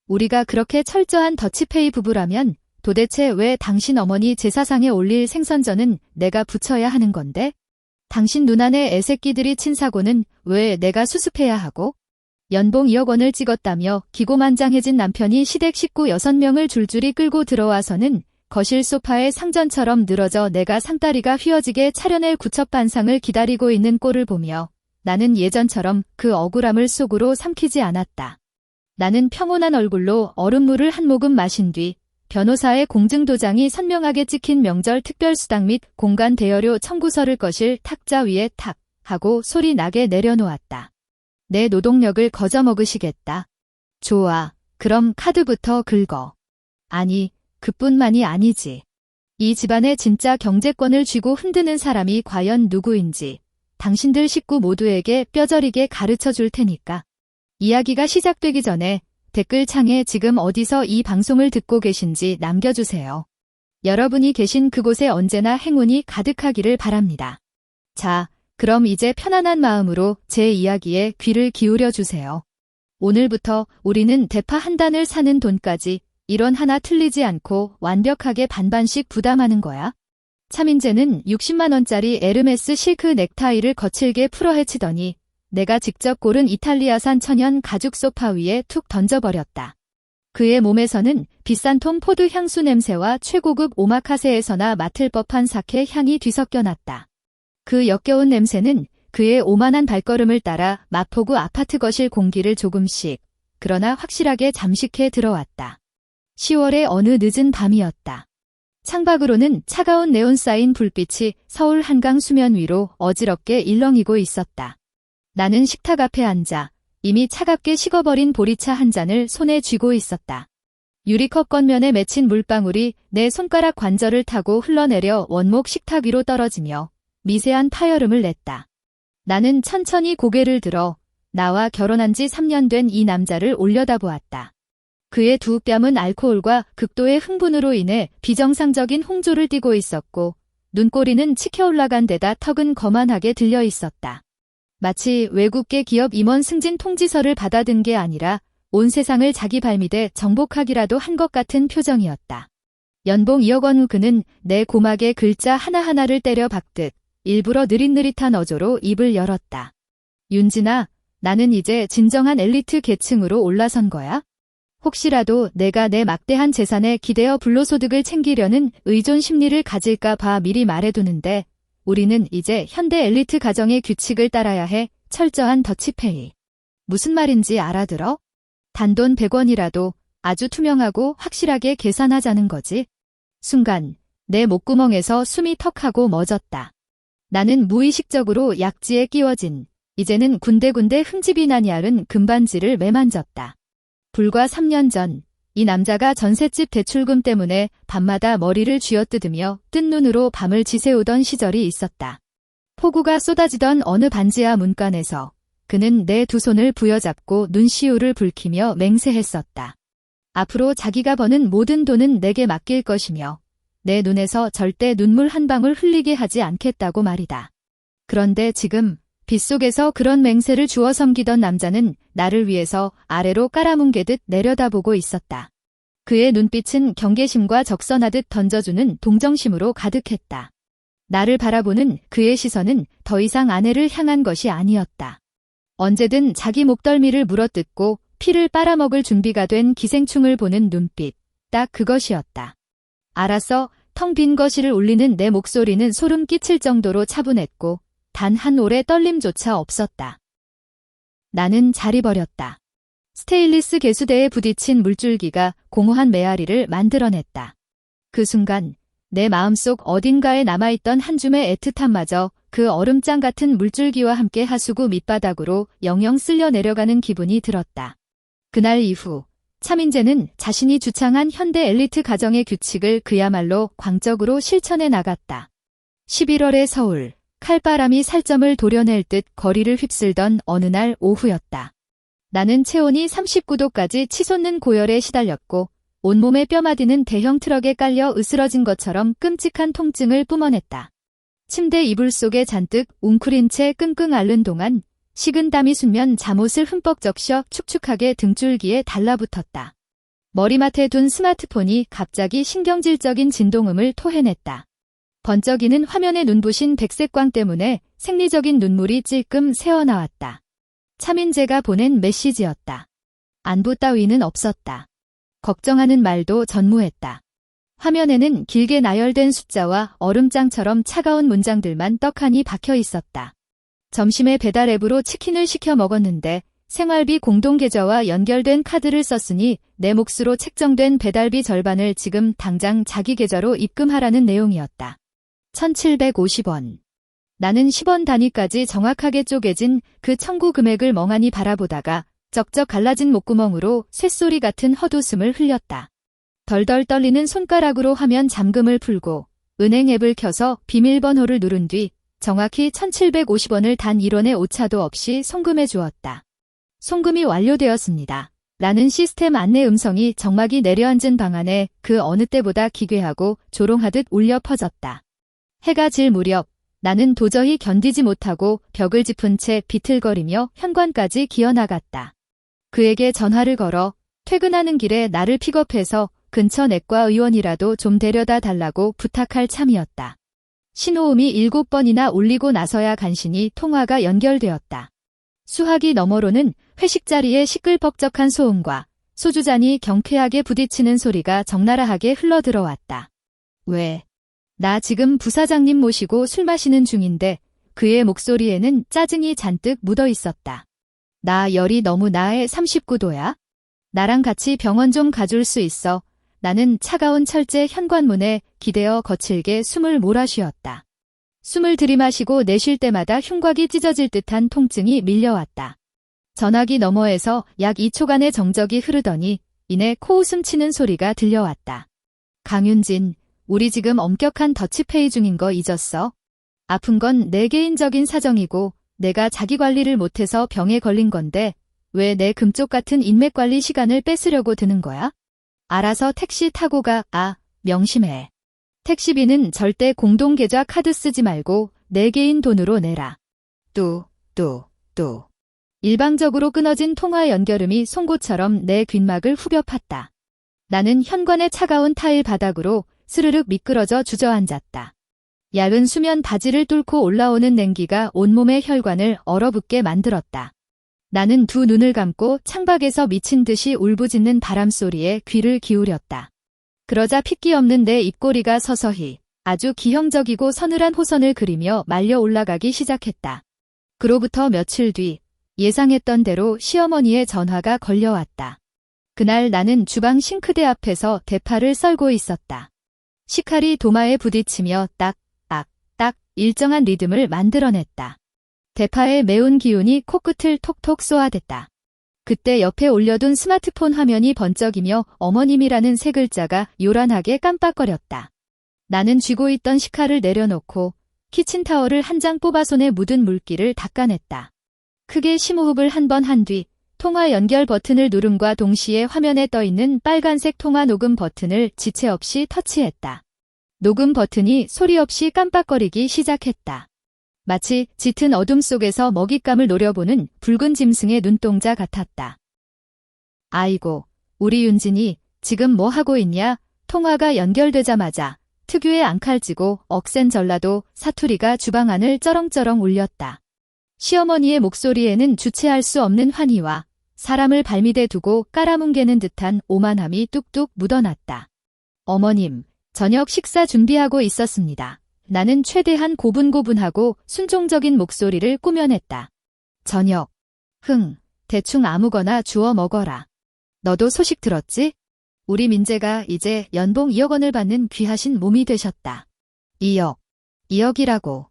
우리가 그렇게 철저한 더치페이 부부라면 도대체 왜 당신 어머니 제사상에 올릴 생선전은 내가 부쳐야 하는 건데? 당신 누나네 애새끼들이 친 사고는 왜 내가 수습해야 하고? 연봉 2억 원을 찍었다며 기고만장해진 남편이 시댁 식구 6명을 줄줄이 끌고 들어와서는 거실 소파에 상전처럼 늘어져 내가 상다리가 휘어지게 차려낼 구첩반상을 기다리고 있는 꼴을 보며 나는 예전처럼 그 억울함을 속으로 삼키지 않았다. 나는 평온한 얼굴로 얼음물을 한 모금 마신 뒤 변호사의 공증도장이 선명하게 찍힌 명절 특별수당 및 공간 대여료 청구서를 거실 탁자 위에 탁 하고 소리 나게 내려놓았다. 내 노동력을 거저 먹으시겠다. 좋아, 그럼 카드부터 긁어. 아니, 그뿐만이 아니지. 이 집안의 진짜 경제권을 쥐고 흔드는 사람이 과연 누구인지 당신들 식구 모두에게 뼈저리게 가르쳐 줄 테니까. 이야기가 시작되기 전에 댓글창에 지금 어디서 이 방송을 듣고 계신지 남겨주세요. 여러분이 계신 그곳에 언제나 행운이 가득하기를 바랍니다. 자, 그럼 이제 편안한 마음으로 제 이야기에 귀를 기울여 주세요. 오늘부터 우리는 대파 한 단을 사는 돈까지 1원 하나 틀리지 않고 완벽하게 반반씩 부담하는 거야. 차민재는 60만 원짜리 에르메스 실크 넥타이를 거칠게 풀어헤치더니 내가 직접 고른 이탈리아산 천연 가죽 소파 위에 툭 던져버렸다. 그의 몸에서는 비싼 톰 포드 향수 냄새와 최고급 오마카세에서나 맡을 법한 사케 향이 뒤섞여 났다. 그 역겨운 냄새는 그의 오만한 발걸음을 따라 마포구 아파트 거실 공기를 조금씩, 그러나 확실하게 잠식해 들어왔다. 10월의 어느 늦은 밤이었다. 창밖으로는 차가운 네온 사인 불빛이 서울 한강 수면 위로 어지럽게 일렁이고 있었다. 나는 식탁 앞에 앉아 이미 차갑게 식어버린 보리차 한 잔을 손에 쥐고 있었다. 유리컵 겉면에 맺힌 물방울이 내 손가락 관절을 타고 흘러내려 원목 식탁 위로 떨어지며 미세한 파열음을 냈다. 나는 천천히 고개를 들어 나와 결혼한 지 3년 된 이 남자를 올려다보았다. 그의 두 뺨은 알코올과 극도의 흥분으로 인해 비정상적인 홍조를 띠고 있었고 눈꼬리는 치켜 올라간 데다 턱은 거만하게 들려 있었다. 마치 외국계 기업 임원 승진 통지서를 받아든 게 아니라 온 세상을 자기 발밑에 정복하기라도 한 것 같은 표정이었다. 연봉 2억 원 후 그는 내 고막에 글자 하나하나를 때려 박듯 일부러 느릿느릿한 어조로 입을 열었다. 윤진아, 나는 이제 진정한 엘리트 계층으로 올라선 거야? 혹시라도 내가 내 막대한 재산에 기대어 불로소득을 챙기려는 의존 심리를 가질까 봐 미리 말해두는데 우리는 이제 현대 엘리트 가정의 규칙을 따라야 해. 철저한 더치페이. 무슨 말인지 알아들어? 단돈 100원이라도 아주 투명하고 확실하게 계산하자는 거지. 순간 내 목구멍에서 숨이 턱하고 멎었다. 나는 무의식적으로 약지에 끼워진 이제는 군데군데 흠집이 나니 앓은 금반지를 매만졌다. 불과 3년 전 이 남자가 전셋집 대출금 때문에 밤마다 머리를 쥐어뜯으며 뜬 눈으로 밤을 지새우던 시절이 있었다. 폭우가 쏟아지던 어느 반지하 문간에서 그는 내 두 손을 부여잡고 눈시울을 붉히며 맹세했었다. 앞으로 자기가 버는 모든 돈은 내게 맡길 것이며 내 눈에서 절대 눈물 한 방울 흘리게 하지 않겠다고 말이다. 그런데 지금 빗속에서 그런 맹세를 주워 섬기던 남자는 나를 위해서 아래로 깔아뭉개듯 내려다보고 있었다. 그의 눈빛은 경계심과 적선하듯 던져주는 동정심으로 가득했다. 나를 바라보는 그의 시선은 더 이상 아내를 향한 것이 아니었다. 언제든 자기 목덜미를 물어뜯고 피를 빨아먹을 준비가 된 기생충을 보는 눈빛, 딱 그것이었다. 알았어. 텅 빈 거실을 울리는 내 목소리는 소름 끼칠 정도로 차분했고 단 한 올의 떨림조차 없었다. 나는 자리 버렸다. 스테인리스 개수대에 부딪힌 물줄기가 공허한 메아리를 만들어냈다. 그 순간 내 마음속 어딘가에 남아있던 한 줌의 애틋함마저 그 얼음장 같은 물줄기와 함께 하수구 밑바닥으로 영영 쓸려 내려가는 기분이 들었다. 그날 이후 차민재는 자신이 주창한 현대 엘리트 가정의 규칙을 그야말로 광적으로 실천해 나갔다. 11월의 서울. 칼바람이 살점을 도려낼 듯 거리를 휩쓸던 어느 날 오후였다. 나는 체온이 39도까지 치솟는 고열에 시달렸고 온몸의 뼈마디는 대형 트럭에 깔려 으스러진 것처럼 끔찍한 통증을 뿜어냈다. 침대 이불 속에 잔뜩 웅크린 채 끙끙 앓는 동안 식은 땀이 순면 잠옷을 흠뻑 적셔 축축하게 등줄기에 달라붙었다. 머리맡에 둔 스마트폰이 갑자기 신경질적인 진동음을 토해냈다. 번쩍이는 화면에 눈부신 백색광 때문에 생리적인 눈물이 찔끔 새어나왔다. 차민재가 보낸 메시지였다. 안부 따위는 없었다. 걱정하는 말도 전무했다. 화면에는 길게 나열된 숫자와 얼음장처럼 차가운 문장들만 떡하니 박혀 있었다. 점심에 배달 앱으로 치킨을 시켜 먹었는데 생활비 공동계좌와 연결된 카드를 썼으니 내 몫으로 책정된 배달비 절반을 지금 당장 자기 계좌로 입금하라는 내용이었다. 1,750원. 나는 10원 단위까지 정확하게 쪼개진 그 청구 금액을 멍하니 바라보다가 쩍쩍 갈라진 목구멍으로 쇳소리 같은 헛웃음을 흘렸다. 덜덜 떨리는 손가락으로 화면 잠금을 풀고 은행 앱을 켜서 비밀번호를 누른 뒤 정확히 1,750원을 단 1원의 오차도 없이 송금해 주었다. 송금이 완료되었습니다. 라는 시스템 안내 음성이 정막이 내려앉은 방 안에 그 어느 때보다 기괴하고 조롱하듯 울려 퍼졌다. 해가 질 무렵 나는 도저히 견디지 못하고 벽을 짚은 채 비틀거리며 현관까지 기어나갔다. 그에게 전화를 걸어 퇴근하는 길에 나를 픽업해서 근처 내과 의원이라도 좀 데려다 달라고 부탁할 참이었다. 신호음이 7번이나 울리고 나서야 간신히 통화가 연결되었다. 수화기 너머로는 회식 자리의 시끌벅적한 소음과 소주잔이 경쾌하게 부딪히는 소리가 적나라하게 흘러들어왔다. 왜? 나 지금 부사장님 모시고 술 마시는 중인데 그의 목소리에는 짜증이 잔뜩 묻어 있었다. 나 열이 너무 나해 39도야? 나랑 같이 병원 좀 가줄 수 있어. 나는 차가운 철제 현관문에 기대어 거칠게 숨을 몰아쉬었다. 숨을 들이마시고 내쉴 때마다 흉곽이 찢어질 듯한 통증이 밀려왔다. 전화기 너머에서 약 2초간의 정적이 흐르더니 이내 코웃음 치는 소리가 들려왔다. 강윤진, 우리 지금 엄격한 더치페이 중인 거 잊었어? 아픈 건 내 개인적인 사정이고 내가 자기관리를 못해서 병에 걸린 건데 왜 내 금쪽 같은 인맥관리 시간을 뺏으려고 드는 거야? 알아서 택시 타고 가. 명심해. 택시비는 절대 공동계좌 카드 쓰지 말고 내 개인 돈으로 내라. 또. 일방적으로 끊어진 통화 연결음이 송곳처럼 내 귓막을 후벼 팠다. 나는 현관의 차가운 타일 바닥으로 스르륵 미끄러져 주저앉았다. 얇은 수면 바지를 뚫고 올라오는 냉기가 온몸의 혈관을 얼어붙게 만들었다. 나는 두 눈을 감고 창밖에서 미친 듯이 울부짖는 바람소리에 귀를 기울였다. 그러자 핏기 없는 내 입꼬리가 서서히 아주 기형적이고 서늘한 호선을 그리며 말려 올라가기 시작했다. 그로부터 며칠 뒤 예상했던 대로 시어머니의 전화가 걸려왔다. 그날 나는 주방 싱크대 앞에서 대파를 썰고 있었다. 식칼이 도마에 부딪히며 딱 일정한 리듬을 만들어냈다. 대파의 매운 기운이 코끝을 톡톡 쏘아댔다. 그때 옆에 올려둔 스마트폰 화면이 번쩍이며 어머님이라는 세 글자가 요란하게 깜빡거렸다. 나는 쥐고 있던 식칼을 내려놓고 키친타월을 한 장 뽑아 손에 묻은 물기를 닦아냈다. 크게 심호흡을 한 번 한 뒤 통화 연결 버튼을 누름과 동시에 화면에 떠있는 빨간색 통화 녹음 버튼을 지체 없이 터치했다. 녹음 버튼이 소리 없이 깜빡거리기 시작했다. 마치 짙은 어둠 속에서 먹잇감을 노려보는 붉은 짐승의 눈동자 같았다. 아이고, 우리 윤진이 지금 뭐 하고 있냐? 통화가 연결되자마자 특유의 앙칼지고 억센 전라도 사투리가 주방 안을 쩌렁쩌렁 울렸다. 시어머니의 목소리에는 주체할 수 없는 환희와 사람을 발밑에 두고 깔아뭉개는 듯한 오만함이 뚝뚝 묻어났다. 어머님, 저녁 식사 준비하고 있었습니다. 나는 최대한 고분고분하고 순종적인 목소리를 꾸며냈다. 저녁. 대충 아무거나 주워 먹어라. 너도 소식 들었지? 우리 민재가 이제 연봉 2억 원을 받는 귀하신 몸이 되셨다. 2억이라고.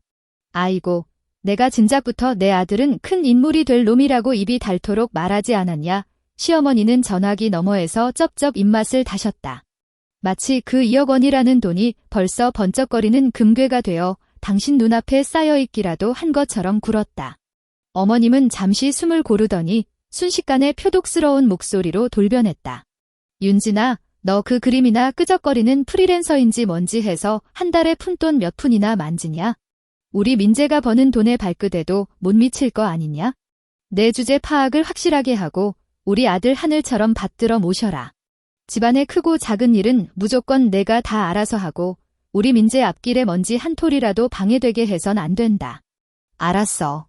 아이고, 내가 진작부터 내 아들은 큰 인물이 될 놈이라고 입이 닳도록 말하지 않았냐? 시어머니는 전화기 너머에서 쩝쩝 입맛을 다셨다. 마치 그 2억 원이라는 돈이 벌써 번쩍거리는 금괴가 되어 당신 눈앞에 쌓여있기라도 한 것처럼 굴었다. 어머님은 잠시 숨을 고르더니 순식간에 표독스러운 목소리로 돌변했다. 윤진아, 너 그 그림이나 끄적거리는 프리랜서인지 뭔지 해서 한 달에 푼돈 몇 푼이나 만지냐? 우리 민재가 버는 돈에 발끝에도 못 미칠 거 아니냐? 내 주제 파악을 확실하게 하고 우리 아들 하늘처럼 받들어 모셔라. 집안의 크고 작은 일은 무조건 내가 다 알아서 하고 우리 민재 앞길에 먼지 한 톨이라도 방해되게 해선 안 된다. 알았어.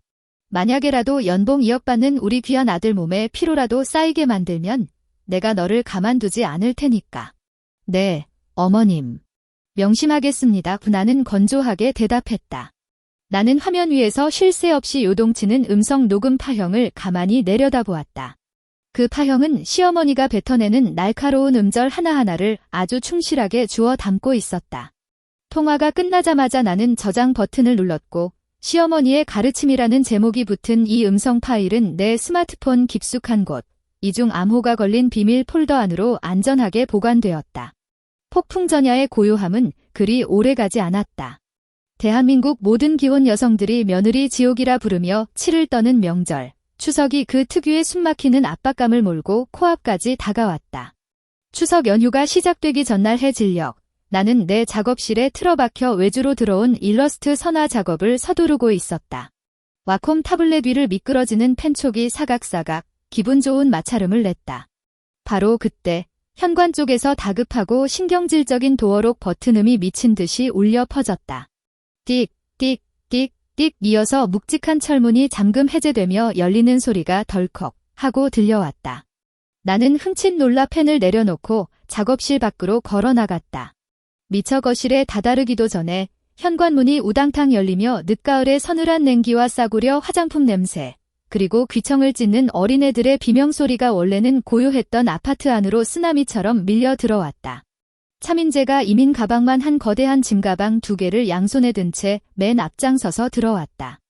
만약에라도 연봉 2억 받는 우리 귀한 아들 몸에 피로라도 쌓이게 만들면 내가 너를 가만두지 않을 테니까. 네, 어머님. 명심하겠습니다. 나는 건조하게 대답했다. 나는 화면 위에서 쉴 새 없이 요동치는 음성 녹음 파형을 가만히 내려다보았다. 그 파형은 시어머니가 뱉어내는 날카로운 음절 하나하나를 아주 충실하게 주워 담고 있었다. 통화가 끝나자마자 나는 저장 버튼을 눌렀고 시어머니의 가르침이라는 제목이 붙은 이 음성 파일은 내 스마트폰 깊숙한 곳, 이중 암호가 걸린 비밀 폴더 안으로 안전하게 보관되었다. 폭풍전야의 고요함은 그리 오래가지 않았다. 대한민국 모든 기혼 여성들이 며느리 지옥이라 부르며 치를 떠는 명절, 추석이 그 특유의 숨막히는 압박감을 몰고 코앞까지 다가왔다. 추석 연휴가 시작되기 전날 해질녘, 나는 내 작업실에 틀어박혀 외주로 들어온 일러스트 선화 작업을 서두르고 있었다. 와콤 타블렛 위를 미끄러지는 펜촉이 사각사각 기분 좋은 마찰음을 냈다. 바로 그때 현관 쪽에서 다급하고 신경질적인 도어록 버튼음이 미친 듯이 울려 퍼졌다. 띡, 띡, 띡, 띡 이어서 묵직한 철문이 잠금 해제되며 열리는 소리가 덜컥 하고 들려왔다. 나는 흠칫 놀라 펜을 내려놓고 작업실 밖으로 걸어 나갔다. 미처 거실에 다다르기도 전에 현관문이 우당탕 열리며 늦가을의 서늘한 냉기와 싸구려 화장품 냄새, 그리고 귀청을 찢는 어린애들의 비명소리가 원래는 고요했던 아파트 안으로 쓰나미처럼 밀려 들어왔다. 차민재가 이민 가방만 한 거대한 짐가방 2개를 양손에 든 채 맨 앞장서서 들어왔다.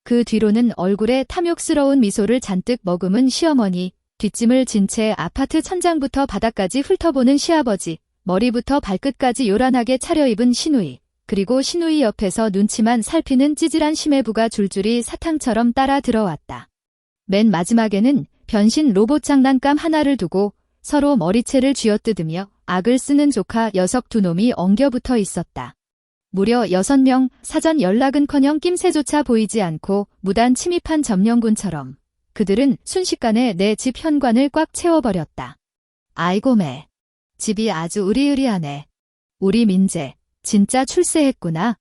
그 뒤로는 얼굴에 탐욕스러운 미소를 잔뜩 머금은 시어머니, 뒷짐을 진 채 아파트 천장부터 바닥까지 훑어보는 시아버지, 머리부터 발끝까지 요란하게 차려입은 시누이, 그리고 시누이 옆에서 눈치만 살피는 찌질한 시매부가 줄줄이 사탕처럼 따라 들어왔다. 맨 마지막에는 변신 로봇 장난감 하나를 두고 서로 머리채를 쥐어뜯으며 악을 쓰는 조카 녀석 2놈이 엉겨붙어 있었다. 무려 6명, 사전 연락은커녕 낌새조차 보이지 않고 무단 침입한 점령군처럼 그들은 순식간에 내 집 현관을 꽉 채워버렸다. 아이고 매. 집이 아주 으리으리하네. 우리 민재, 진짜 출세했구나.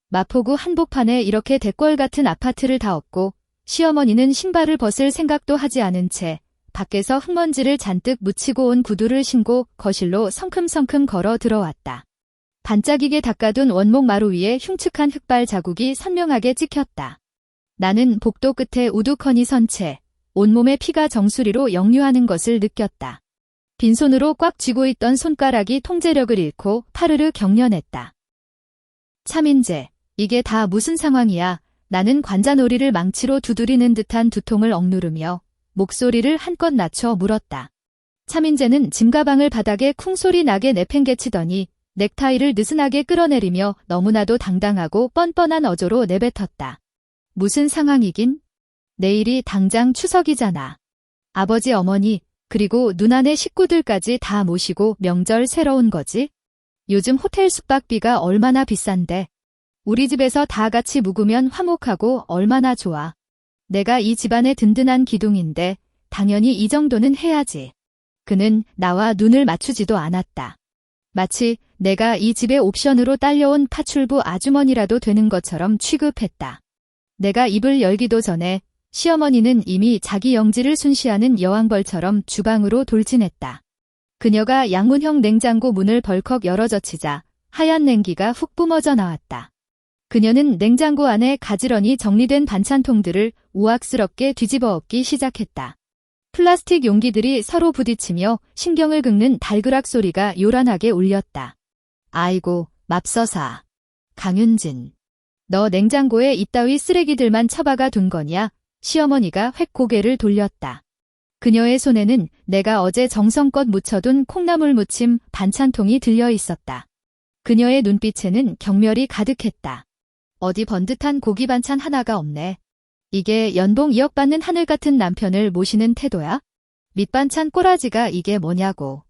마포구 한복판에 이렇게 대궐 같은 아파트를 다 얻고 시어머니는 신발을 벗을 생각도 하지 않은 채 밖에서 흙먼지를 잔뜩 묻히고 온 구두를 신고 거실로 성큼성큼 걸어 들어왔다. 반짝이게 닦아둔 원목 마루 위에 흉측한 흙발 자국이 선명하게 찍혔다. 나는 복도 끝에 우두커니 선 채 온몸에 피가 정수리로 역류하는 것을 느꼈다. 빈손으로 꽉 쥐고 있던 손가락이 통제력을 잃고 파르르 경련했다. 차민재, 이게 다 무슨 상황이야? 나는 관자놀이를 망치로 두드리는 듯한 두통을 억누르며 목소리를 한껏 낮춰 물었다. 차민재는 짐가방을 바닥에 쿵소리 나게 내팽개치더니 넥타이를 느슨하게 끌어내리며 너무나도 당당하고 뻔뻔한 어조로 내뱉었다. 무슨 상황이긴? 내일이 당장 추석이잖아. 아버지 어머니 그리고 누나네 식구들까지 다 모시고 명절 새로운 거지? 요즘 호텔 숙박비가 얼마나 비싼데. 우리 집에서 다 같이 묵으면 화목하고 얼마나 좋아. 내가 이 집안의 든든한 기둥인데 당연히 이 정도는 해야지. 그는 나와 눈을 맞추지도 않았다. 마치 내가 이 집의 옵션으로 딸려온 파출부 아주머니라도 되는 것처럼 취급했다. 내가 입을 열기도 전에 시어머니는 이미 자기 영지를 순시하는 여왕벌처럼 주방으로 돌진했다. 그녀가 양문형 냉장고 문을 벌컥 열어젖히자 하얀 냉기가 훅 뿜어져 나왔다. 그녀는 냉장고 안에 가지런히 정리된 반찬통들을 우악스럽게 뒤집어 엎기 시작했다. 플라스틱 용기들이 서로 부딪히며 신경을 긁는 달그락 소리가 요란하게 울렸다. 아이고, 맙서사. 강윤진. 너 냉장고에 이따위 쓰레기들만 처박아 둔 거냐? 시어머니가 획 고개를 돌렸다. 그녀의 손에는 내가 어제 정성껏 묻혀둔 콩나물 무침 반찬통이 들려 있었다. 그녀의 눈빛에는 경멸이 가득했다. 어디 번듯한 고기 반찬 하나가 없네. 이게 연봉 2억 받는 하늘 같은 남편을 모시는 태도야? 밑반찬 꼬라지가 이게 뭐냐고.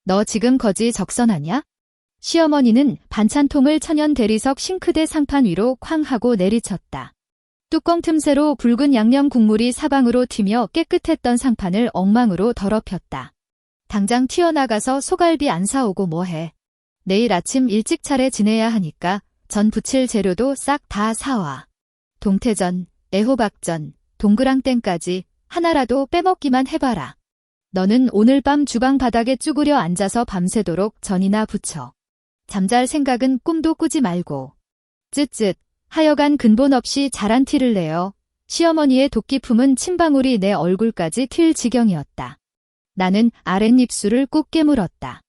너 지금 거지 적선하냐? 시어머니는 반찬통을 천연 대리석 싱크대 상판 위로 쾅 하고 내리쳤다. 뚜껑 틈새로 붉은 양념 국물이 사방으로 튀며 깨끗했던 상판을 엉망으로 더럽혔다. 당장 튀어나가서 소갈비 안 사오고 뭐해. 내일 아침 일찍 차례 지내야 하니까 전 부칠 재료도 싹 다 사와. 동태전, 애호박전, 동그랑땡까지 하나라도 빼먹기만 해봐라. 너는 오늘 밤 주방 바닥에 쭈그려 앉아서 밤새도록 전이나 부쳐. 잠잘 생각은 꿈도 꾸지 말고. 쯧쯧. 하여간 근본 없이 잘한 티를 내어 시어머니의 도끼품은 침방울이 내 얼굴까지 튈 지경이었다. 나는 아랫입술을 꾹 깨물었다.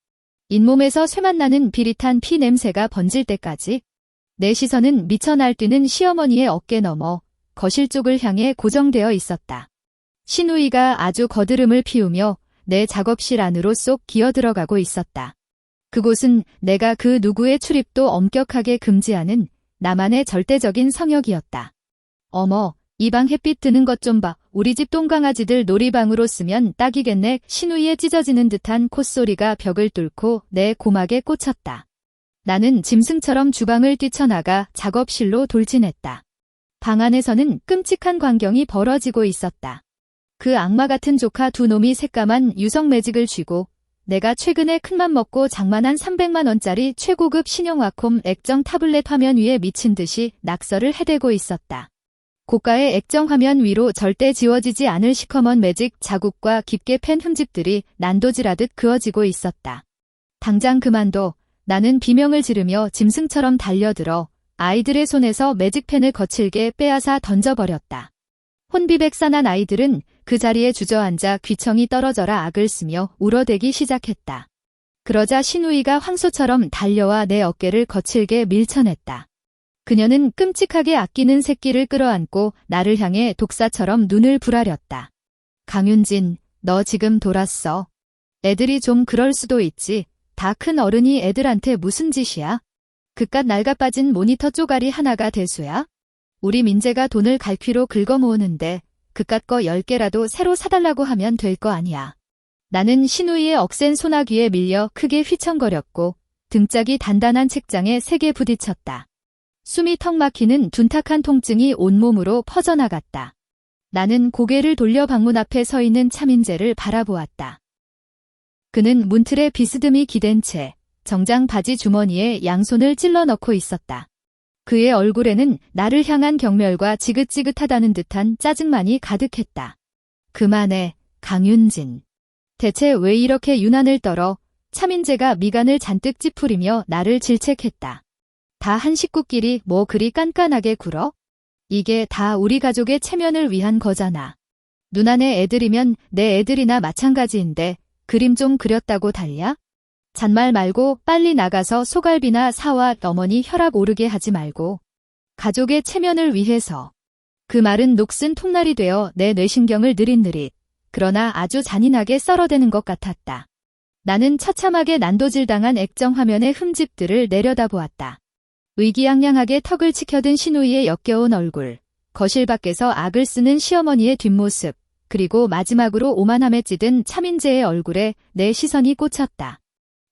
잇몸에서 쇠맛 나는 비릿한 피 냄새가 번질 때까지 내 시선은 미쳐 날뛰는 시어머니의 어깨 너머 거실 쪽을 향해 고정되어 있었다. 신우이가 아주 거드름을 피우며 내 작업실 안으로 쏙 기어들어가고 있었다. 그곳은 내가 그 누구의 출입도 엄격하게 금지하는 나만의 절대적인 성역이었다. 어머, 이 방 햇빛 드는 것 좀 봐. 우리 집 똥강아지들 놀이방으로 쓰면 딱이겠네. 신우이의 찢어지는 듯한 콧소리가 벽을 뚫고 내 고막에 꽂혔다. 나는 짐승처럼 주방을 뛰쳐나가 작업실로 돌진했다. 방 안에서는 끔찍한 광경이 벌어지고 있었다. 그 악마 같은 조카 두 놈이 새까만 유성 매직을 쥐고 내가 최근에 큰맘 먹고 장만한 300만 원짜리 최고급 신형와콤 액정 타블렛 화면 위에 미친 듯이 낙서를 해대고 있었다. 고가의 액정 화면 위로 절대 지워지지 않을 시커먼 매직 자국과 깊게 팬 흠집들이 난도질하듯 그어지고 있었다. 당장 그만둬. 나는 비명을 지르며 짐승처럼 달려들어 아이들의 손에서 매직펜을 거칠게 빼앗아 던져버렸다. 혼비백산한 아이들은 그 자리에 주저앉아 귀청이 떨어져라 악을 쓰며 울어대기 시작했다. 그러자 신우이가 황소처럼 달려와 내 어깨를 거칠게 밀쳐냈다. 그녀는 끔찍하게 아끼는 새끼를 끌어안고 나를 향해 독사처럼 눈을 부라렸다. 강윤진, 너 지금 돌았어. 애들이 좀 그럴 수도 있지. 다 큰 어른이 애들한테 무슨 짓이야? 그깟 낡아빠진 모니터 쪼가리 하나가 대수야? 우리 민재가 돈을 갈퀴로 긁어모으는데 그깟 거 10개라도 새로 사달라고 하면 될 거 아니야. 나는 신우이의 억센 소나귀에 밀려 크게 휘청거렸고 등짝이 단단한 책장에 세게 부딪혔다. 숨이 턱 막히는 둔탁한 통증이 온몸으로 퍼져나갔다. 나는 고개를 돌려 방문 앞에 서 있는 차민재를 바라보았다. 그는 문틀에 비스듬히 기댄 채 정장 바지 주머니에 양손을 찔러 넣고 있었다. 그의 얼굴에는 나를 향한 경멸과 지긋지긋하다는 듯한 짜증만이 가득했다. 그만해, 강윤진. 대체 왜 이렇게 유난을 떨어? 차민재가 미간을 잔뜩 찌푸리며 나를 질책했다. 다 한 식구끼리 뭐 그리 깐깐하게 굴어? 이게 다 우리 가족의 체면을 위한 거잖아. 누나네 애들이면 내 애들이나 마찬가지인데 그림 좀 그렸다고 달랴? 잔말 말고 빨리 나가서 소갈비나 사와. 어머니 혈압 오르게 하지 말고. 가족의 체면을 위해서. 그 말은 녹슨 톱날이 되어 내 뇌신경을 느릿느릿. 그러나 아주 잔인하게 썰어대는 것 같았다. 나는 처참하게 난도질당한 액정 화면의 흠집들을 내려다보았다. 의기양양하게 턱을 치켜든 신우이의 역겨운 얼굴, 거실 밖에서 악을 쓰는 시어머니의 뒷모습, 그리고 마지막으로 오만함에 찌든 차민재의 얼굴에 내 시선이 꽂혔다.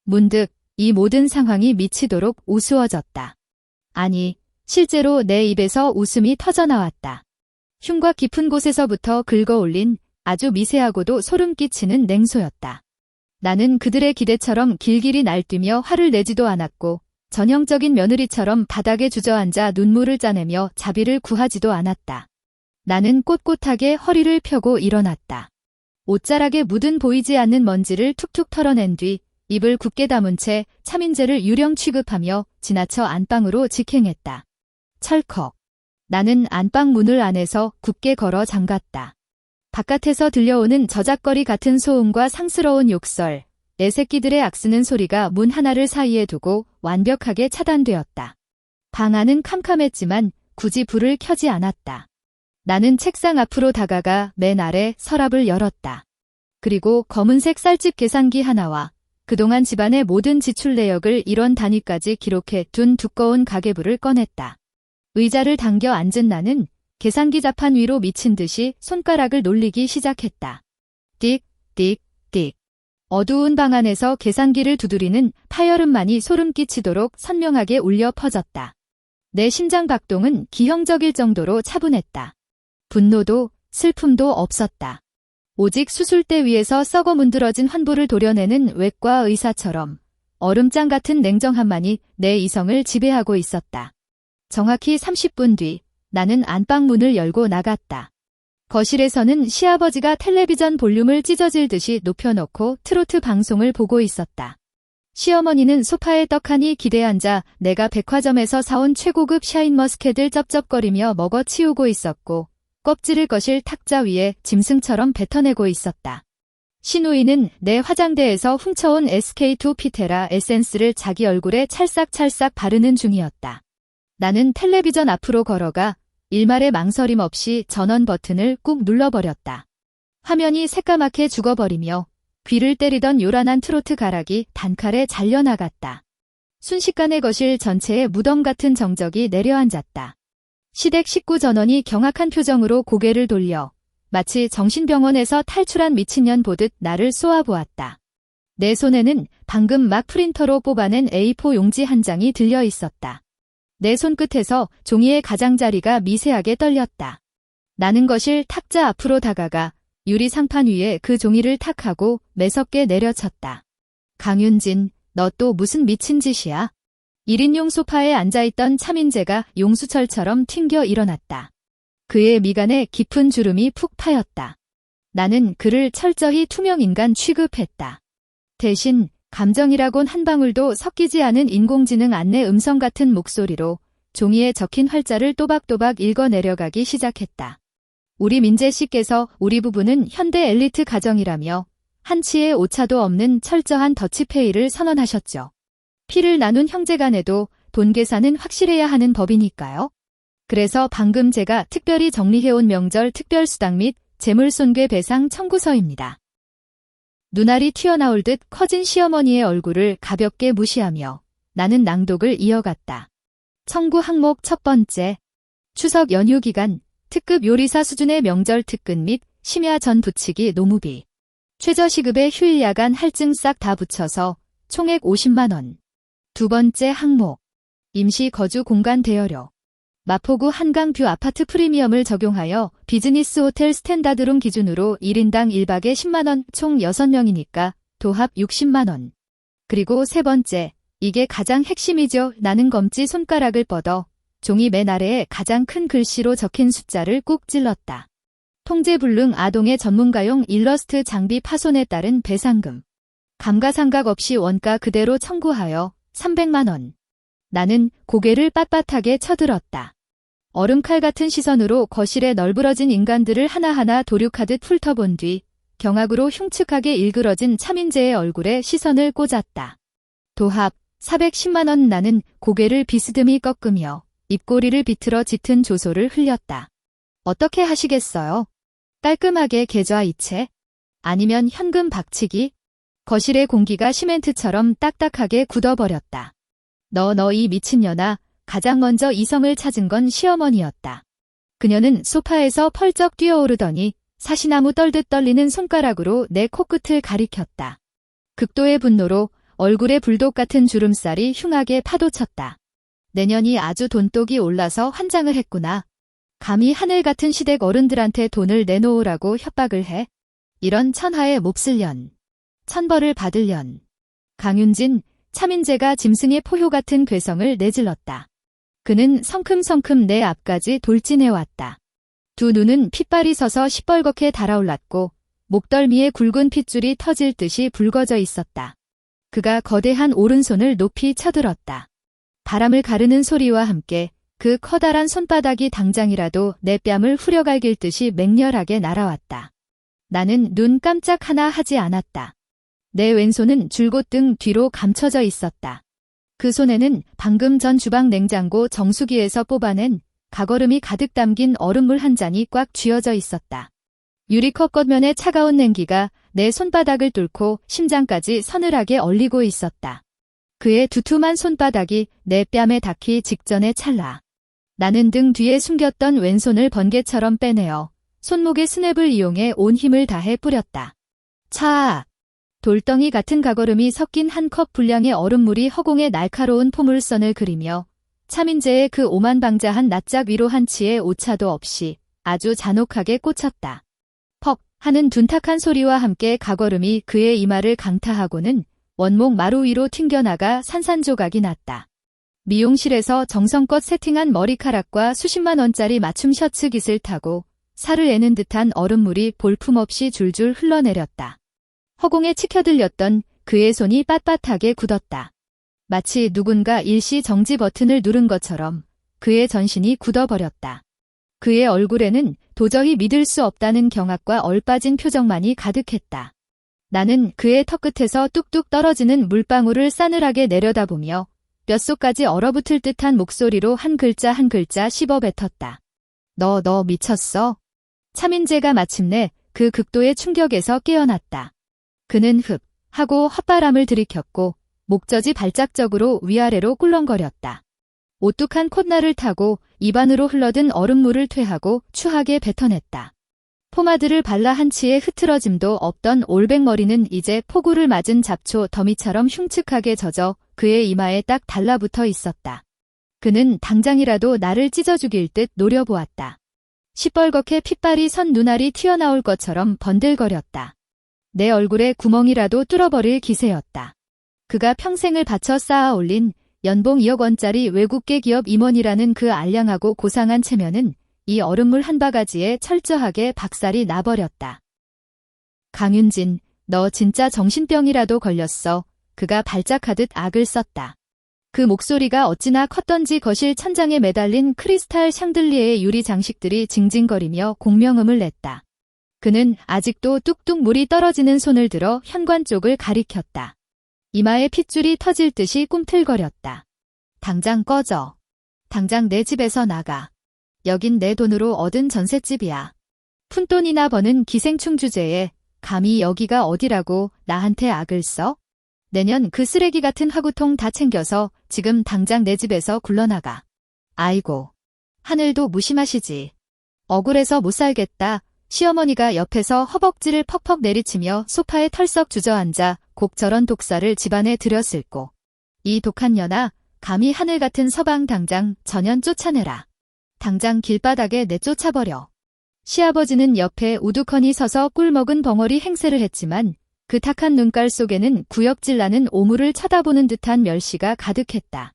문득 이 모든 상황이 미치도록 우스워졌다. 아니, 실제로 내 입에서 웃음이 터져나왔다. 흉곽 깊은 곳에서부터 긁어올린 아주 미세하고도 소름 끼치는 냉소였다. 나는 그들의 기대처럼 길길이 날뛰며 화를 내지도 않았고 전형적인 며느리처럼 바닥에 주저앉아 눈물을 짜내며 자비를 구하지도 않았다. 나는 꼿꼿하게 허리를 펴고 일어났다. 옷자락에 묻은 보이지 않는 먼지를 툭툭 털어낸 뒤 입을 굳게 다문 채 차민재를 유령 취급하며 지나쳐 안방으로 직행했다. 철컥. 나는 안방 문을 안에서 굳게 걸어 잠갔다. 바깥에서 들려오는 저작거리 같은 소음과 상스러운 욕설, 내 새끼들의 악쓰는 소리가 문 하나를 사이에 두고 완벽하게 차단되었다. 방 안은 캄캄했지만 굳이 불을 켜지 않았다. 나는 책상 앞으로 다가가 맨 아래 서랍을 열었다. 그리고 검은색 쌀집 계산기 하나와 그동안 집안의 모든 지출 내역을 1원 단위까지 기록해 둔 두꺼운 가계부를 꺼냈다. 의자를 당겨 앉은 나는 계산기 자판 위로 미친 듯이 손가락을 놀리기 시작했다. 띡, 띡, 띡. 어두운 방 안에서 계산기를 두드리는 파열음만이 소름 끼치도록 선명하게 울려 퍼졌다. 내 심장 박동은 기형적일 정도로 차분했다. 분노도 슬픔도 없었다. 오직 수술대 위에서 썩어 문드러진 환부를 도려내는 외과 의사처럼 얼음장 같은 냉정함만이 내 이성을 지배하고 있었다. 정확히 30분 뒤 나는 안방 문을 열고 나갔다. 거실에서는 시아버지가 텔레비전 볼륨을 찢어질듯이 높여놓고 트로트 방송을 보고 있었다. 시어머니는 소파에 떡하니 기대 앉아 내가 백화점에서 사온 최고급 샤인머스켓을 쩝쩝거리며 먹어치우고 있었고 껍질을 거실 탁자 위에 짐승처럼 뱉어내고 있었다. 시누이는 내 화장대에서 훔쳐온 SK2 피테라 에센스를 자기 얼굴에 찰싹찰싹 바르는 중이었다. 나는 텔레비전 앞으로 걸어가 일말의 망설임 없이 전원 버튼을 꾹 눌러버렸다. 화면이 새까맣게 죽어버리며 귀를 때리던 요란한 트로트 가락이 단칼에 잘려나갔다. 순식간에 거실 전체에 무덤 같은 정적이 내려앉았다. 시댁 식구 전원이 경악한 표정으로 고개를 돌려 마치 정신병원에서 탈출한 미친년 보듯 나를 쏘아보았다. 내 손에는 방금 막 프린터로 뽑아낸 A4 용지 한 장이 들려 있었다. 내 손끝에서 종이의 가장자리가 미세하게 떨렸다. 나는 거실 탁자 앞으로 다가가 유리 상판 위에 그 종이를 탁 하고 매섭게 내려쳤다. 강윤진, 너 또 무슨 미친 짓이야? 1인용 소파에 앉아있던 차민재가 용수철처럼 튕겨 일어났다. 그의 미간에 깊은 주름이 푹 파였다. 나는 그를 철저히 투명인간 취급했다. 대신 감정이라곤 한 방울도 섞이지 않은 인공지능 안내 음성 같은 목소리로 종이에 적힌 활자를 또박또박 읽어 내려가기 시작했다. 우리 민재 씨께서 우리 부부는 현대 엘리트 가정이라며 한치의 오차도 없는 철저한 더치페이를 선언하셨죠. 피를 나눈 형제간에도 돈 계산은 확실해야 하는 법이니까요. 그래서 방금 제가 특별히 정리해온 명절 특별수당 및 재물손괴배상 청구서입니다. 눈알이 튀어나올 듯 커진 시어머니의 얼굴을 가볍게 무시하며 나는 낭독을 이어갔다. 청구 항목 첫 번째, 추석 연휴 기간 특급 요리사 수준의 명절 특근 및 심야 전 부치기 노무비, 최저시급의 휴일 야간 할증 싹 다 붙여서 총액 50만 원. 두 번째 항목, 임시 거주 공간 대여료. 마포구 한강뷰 아파트 프리미엄을 적용하여 비즈니스 호텔 스탠다드룸 기준으로 1인당 1박에 10만 원, 총 6명이니까 도합 60만 원. 그리고 세 번째, 이게 가장 핵심이죠. 나는 검지 손가락을 뻗어 종이 맨 아래에 가장 큰 글씨로 적힌 숫자를 꾹 찔렀다. 통제불능 아동의 전문가용 일러스트 장비 파손에 따른 배상금. 감가상각 없이 원가 그대로 청구하여 300만 원. 나는 고개를 빳빳하게 쳐들었다. 얼음칼 같은 시선으로 거실에 널브러진 인간들을 하나하나 도륙하듯 훑어본 뒤 경악으로 흉측하게 일그러진 차민재의 얼굴에 시선을 꽂았다. 도합 410만 원. 나는 고개를 비스듬히 꺾으며 입꼬리를 비틀어 짙은 조소를 흘렸다. 어떻게 하시겠어요? 깔끔하게 계좌 이체? 아니면 현금 박치기? 거실의 공기가 시멘트처럼 딱딱하게 굳어버렸다. 너 이 미친년아. 가장 먼저 이성을 찾은 건 시어머니였다. 그녀는 소파에서 펄쩍 뛰어오르더니 사시나무 떨듯 떨리는 손가락으로 내 코끝을 가리켰다. 극도의 분노로 얼굴에 불독 같은 주름살이 흉하게 파도쳤다. 내년이 아주 돈독이 올라서 환장을 했구나. 감히 하늘 같은 시댁 어른들한테 돈을 내놓으라고 협박을 해. 이런 천하의 몹쓸 년. 천벌을 받을 년. 강윤진, 차민재가 짐승의 포효 같은 괴성을 내질렀다. 그는 성큼성큼 내 앞까지 돌진해왔다. 두 눈은 핏발이 서서 시뻘겋게 달아올랐고 목덜미에 굵은 핏줄이 터질 듯이 붉어져 있었다. 그가 거대한 오른손을 높이 쳐들었다. 바람을 가르는 소리와 함께 그 커다란 손바닥이 당장이라도 내 뺨을 후려갈길 듯이 맹렬하게 날아왔다. 나는 눈 깜짝 하나 하지 않았다. 내 왼손은 줄곧 등 뒤로 감춰져 있었다. 그 손에는 방금 전 주방 냉장고 정수기에서 뽑아낸 가거름이 가득 담긴 얼음물 한 잔이 꽉 쥐어져 있었다. 유리컵 겉면의 차가운 냉기가 내 손바닥을 뚫고 심장까지 서늘하게 얼리고 있었다. 그의 두툼한 손바닥이 내 뺨에 닿기 직전의 찰나. 나는 등 뒤에 숨겼던 왼손을 번개처럼 빼내어 손목의 스냅을 이용해 온 힘을 다해 뿌렸다. 차! 돌덩이 같은 가거름이 섞인 한 컵 분량의 얼음물이 허공에 날카로운 포물선을 그리며 차민재의 그 오만방자한 낯짝 위로 한치의 오차도 없이 아주 잔혹하게 꽂혔다. 퍽! 하는 둔탁한 소리와 함께 가거름이 그의 이마를 강타하고는 원목 마루 위로 튕겨나가 산산조각이 났다. 미용실에서 정성껏 세팅한 머리카락과 수십만 원짜리 맞춤 셔츠 깃을 타고 살을 애는 듯한 얼음물이 볼품없이 줄줄 흘러내렸다. 허공에 치켜들렸던 그의 손이 빳빳하게 굳었다. 마치 누군가 일시 정지 버튼을 누른 것처럼 그의 전신이 굳어버렸다. 그의 얼굴에는 도저히 믿을 수 없다는 경악과 얼빠진 표정만이 가득했다. 나는 그의 턱끝에서 뚝뚝 떨어지는 물방울을 싸늘하게 내려다보며 뼛속까지 얼어붙을 듯한 목소리로 한 글자 한 글자 씹어뱉었다. 너 미쳤어? 차민재가 마침내 그 극도의 충격에서 깨어났다. 그는 흡 하고 헛바람을 들이켰고 목젖이 발작적으로 위아래로 꿀렁거렸다. 오뚝한 콧날을 타고 입안으로 흘러든 얼음물을 퇴하고 추하게 뱉어냈다. 포마드를 발라 한치의 흐트러짐도 없던 올백머리는 이제 폭우를 맞은 잡초 더미처럼 흉측하게 젖어 그의 이마에 딱 달라붙어 있었다. 그는 당장이라도 나를 찢어 죽일 듯 노려보았다. 시뻘겋게 핏발이 선 눈알이 튀어나올 것처럼 번들거렸다. 내 얼굴에 구멍이라도 뚫어버릴 기세였다. 그가 평생을 바쳐 쌓아 올린 연봉 2억 원짜리 외국계 기업 임원이라는 그 알량하고 고상한 체면은 이 얼음물 한 바가지에 철저하게 박살이 나버렸다. 강윤진, 너 진짜 정신병이라도 걸렸어. 그가 발작하듯 악을 썼다. 그 목소리가 어찌나 컸던지 거실 천장에 매달린 크리스탈 샹들리에의 유리 장식들이 징징거리며 공명음을 냈다. 그는 아직도 뚝뚝 물이 떨어지는 손을 들어 현관 쪽을 가리켰다. 이마에 핏줄이 터질 듯이 꿈틀거렸다. 당장 꺼져. 당장 내 집에서 나가. 여긴 내 돈으로 얻은 전셋집이야. 푼돈이나 버는 기생충 주제에 감히 여기가 어디라고 나한테 악을 써? 내년 그 쓰레기 같은 화구통 다 챙겨서 지금 당장 내 집에서 굴러나가. 아이고. 하늘도 무심하시지. 억울해서 못 살겠다. 시어머니가 옆에서 허벅지를 퍽퍽 내리치며 소파에 털썩 주저앉아 곡 저런 독사를 집안에 들였을꼬. 이 독한 년아, 감히 하늘 같은 서방 당장 전연 쫓아내라. 당장 길바닥에 내쫓아버려. 시아버지는 옆에 우두커니 서서 꿀먹은 벙어리 행세를 했지만 그 탁한 눈깔 속에는 구역질 나는 오물을 쳐다보는 듯한 멸시가 가득했다.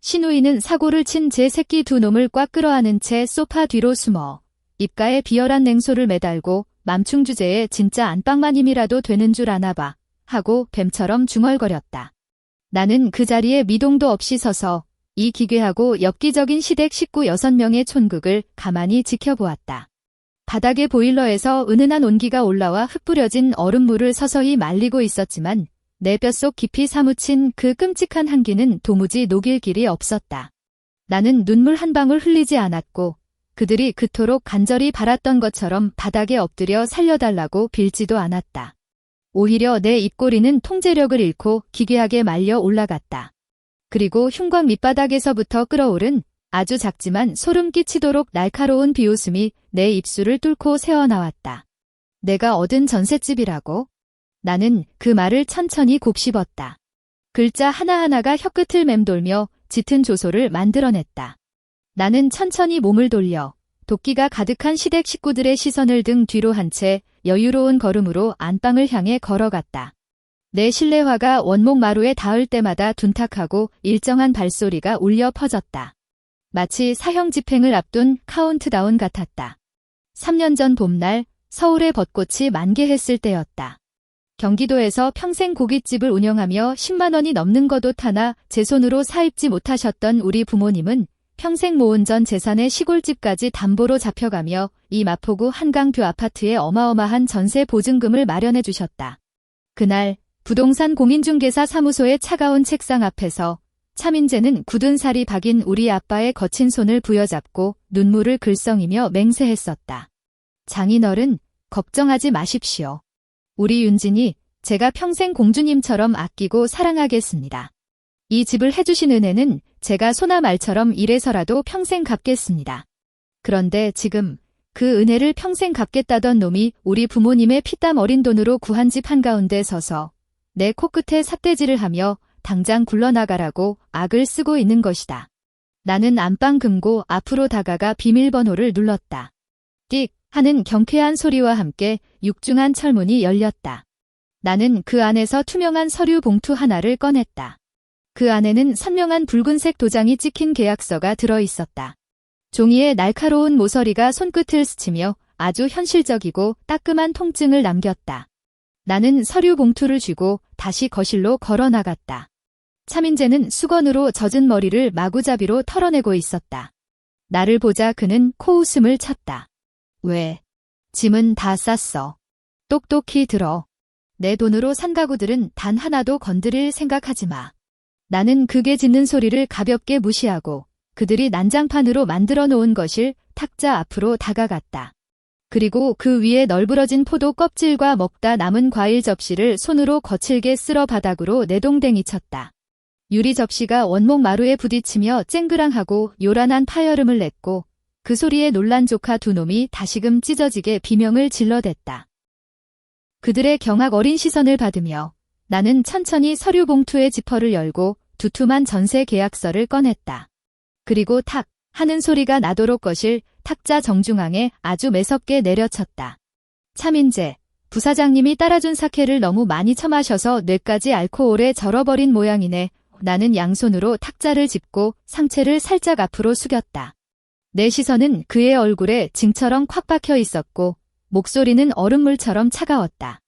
시누이는 사고를 친 제 새끼 두 놈을 꽉 끌어안은 채 소파 뒤로 숨어 입가에 비열한 냉소를 매달고 맘충 주제에 진짜 안방만 힘이라도 되는 줄 아나봐 하고 뱀처럼 중얼거렸다. 나는 그 자리에 미동도 없이 서서 이 기괴하고 엽기적인 시댁 식구 6명의 촌극을 가만히 지켜보았다. 바닥의 보일러에서 은은한 온기가 올라와 흩뿌려진 얼음물을 서서히 말리고 있었지만 내 뼛속 깊이 사무친 그 끔찍한 한기는 도무지 녹일 길이 없었다. 나는 눈물 한 방울 흘리지 않았고 그들이 그토록 간절히 바랐던 것처럼 바닥에 엎드려 살려달라고 빌지도 않았다. 오히려 내 입꼬리는 통제력을 잃고 기괴하게 말려 올라갔다. 그리고 흉곽 밑바닥에서부터 끓어오른 아주 작지만 소름 끼치도록 날카로운 비웃음이 내 입술을 뚫고 새어나왔다. 내가 얻은 전셋집이라고? 나는 그 말을 천천히 곱씹었다. 글자 하나하나가 혀끝을 맴돌며 짙은 조소를 만들어냈다. 나는 천천히 몸을 돌려 도끼가 가득한 시댁 식구들의 시선을 등 뒤로 한 채 여유로운 걸음으로 안방을 향해 걸어갔다. 내 실내화가 원목 마루에 닿을 때마다 둔탁하고 일정한 발소리가 울려 퍼졌다. 마치 사형 집행을 앞둔 카운트다운 같았다. 3년 전 봄날 서울의 벚꽃이 만개했을 때였다. 경기도에서 평생 고깃집을 운영하며 10만 원이 넘는 겉옷 하나 제 손으로 사입지 못하셨던 우리 부모님은 평생 모은 전 재산의 시골집까지 담보로 잡혀가며 이 마포구 한강뷰 아파트에 어마어마한 전세 보증금을 마련해 주셨다. 그날 부동산 공인중개사 사무소의 차가운 책상 앞에서 차민재는 굳은 살이 박인 우리 아빠의 거친 손을 부여잡고 눈물을 글썽이며 맹세했었다. 장인어른, 걱정하지 마십시오. 우리 윤진이 제가 평생 공주님처럼 아끼고 사랑하겠습니다. 이 집을 해주신 은혜는 제가 소나 말처럼 일해서라도 평생 갚겠습니다. 그런데 지금 그 은혜를 평생 갚겠다던 놈이 우리 부모님의 피땀 어린 돈으로 구한 집 한가운데 서서 내 코끝에 삿대질을 하며 당장 굴러나가라고 악을 쓰고 있는 것이다. 나는 안방 금고 앞으로 다가가 비밀번호를 눌렀다. 띡 하는 경쾌한 소리와 함께 육중한 철문이 열렸다. 나는 그 안에서 투명한 서류 봉투 하나를 꺼냈다. 그 안에는 선명한 붉은색 도장이 찍힌 계약서가 들어있었다. 종이에 날카로운 모서리가 손끝을 스치며 아주 현실적이고 따끔한 통증을 남겼다. 나는 서류 봉투를 쥐고 다시 거실로 걸어 나갔다. 차민재는 수건으로 젖은 머리를 마구잡이로 털어내고 있었다. 나를 보자 그는 코웃음을 쳤다. 왜? 짐은 다 쌌어. 똑똑히 들어. 내 돈으로 산 가구들은 단 하나도 건드릴 생각하지 마. 나는 극에 짖는 소리를 가볍게 무시하고 그들이 난장판으로 만들어 놓은 거실 탁자 앞으로 다가갔다. 그리고 그 위에 널브러진 포도 껍질과 먹다 남은 과일 접시를 손으로 거칠게 쓸어 바닥으로 내동댕이 쳤다. 유리 접시가 원목 마루에 부딪히며 쨍그랑하고 요란한 파열음을 냈고 그 소리에 놀란 조카 두 놈이 다시금 찢어지게 비명을 질러댔다. 그들의 경악 어린 시선을 받으며 나는 천천히 서류 봉투의 지퍼를 열고 두툼한 전세 계약서를 꺼냈다. 그리고 탁 하는 소리가 나도록 거실 탁자 정중앙에 아주 매섭게 내려쳤다. 차민재, 부사장님이 따라준 사케를 너무 많이 처마셔서 뇌까지 알코올에 절어버린 모양이네. 나는 양손으로 탁자를 짚고 상체를 살짝 앞으로 숙였다. 내 시선은 그의 얼굴에 징처럼 콱 박혀 있었고 목소리는 얼음물처럼 차가웠다.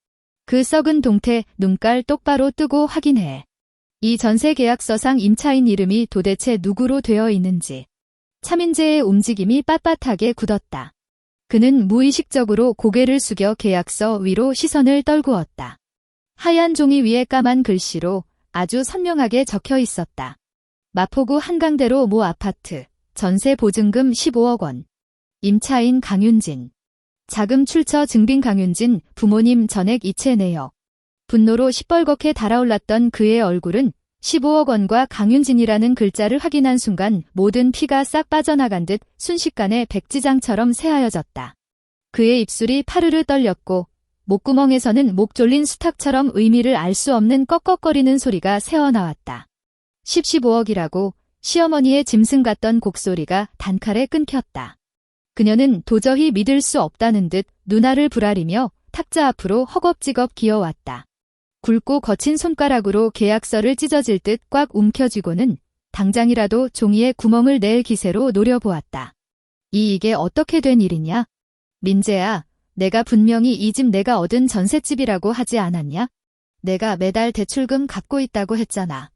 그 썩은 동태 눈깔 똑바로 뜨고 확인해. 이 전세 계약서상 임차인 이름이 도대체 누구로 되어 있는지. 차민재의 움직임이 빳빳하게 굳었다. 그는 무의식적으로 고개를 숙여 계약서 위로 시선을 떨구었다. 하얀 종이 위에 까만 글씨로 아주 선명하게 적혀 있었다. 마포구 한강대로 모 아파트, 전세 보증금 15억 원. 임차인 강윤진. 자금 출처 증빙 강윤진, 부모님 전액 이체 내역. 분노로 시뻘겋게 달아올랐던 그의 얼굴은 15억 원과 강윤진이라는 글자를 확인한 순간 모든 피가 싹 빠져나간 듯 순식간에 백지장처럼 새하여졌다. 그의 입술이 파르르 떨렸고 목구멍에서는 목 졸린 수탉처럼 의미를 알 수 없는 꺽꺽거리는 소리가 새어나왔다. 15억이라고 시어머니의 짐승 같던 곡소리가 단칼에 끊겼다. 그녀는 도저히 믿을 수 없다는 듯 눈알을 부라리며 탁자 앞으로 허겁지겁 기어왔다. 굵고 거친 손가락으로 계약서를 찢어질 듯 꽉 움켜쥐고는 당장이라도 종이에 구멍을 낼 기세로 노려보았다. 이게 어떻게 된 일이냐? 민재야, 내가 분명히 이 집 내가 얻은 전셋집이라고 하지 않았냐? 내가 매달 대출금 갚고 있다고 했잖아.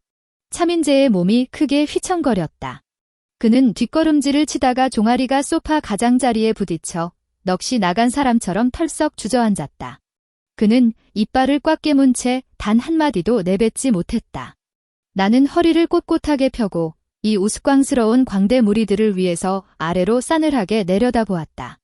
차민재의 몸이 크게 휘청거렸다. 그는 뒷걸음질을 치다가 종아리가 소파 가장자리에 부딪혀 넋이 나간 사람처럼 털썩 주저앉았다. 그는 이빨을 꽉 깨문 채 단 한마디도 내뱉지 못했다. 나는 허리를 꼿꼿하게 펴고 이 우스꽝스러운 광대 무리들을 위해서 아래로 싸늘하게 내려다보았다.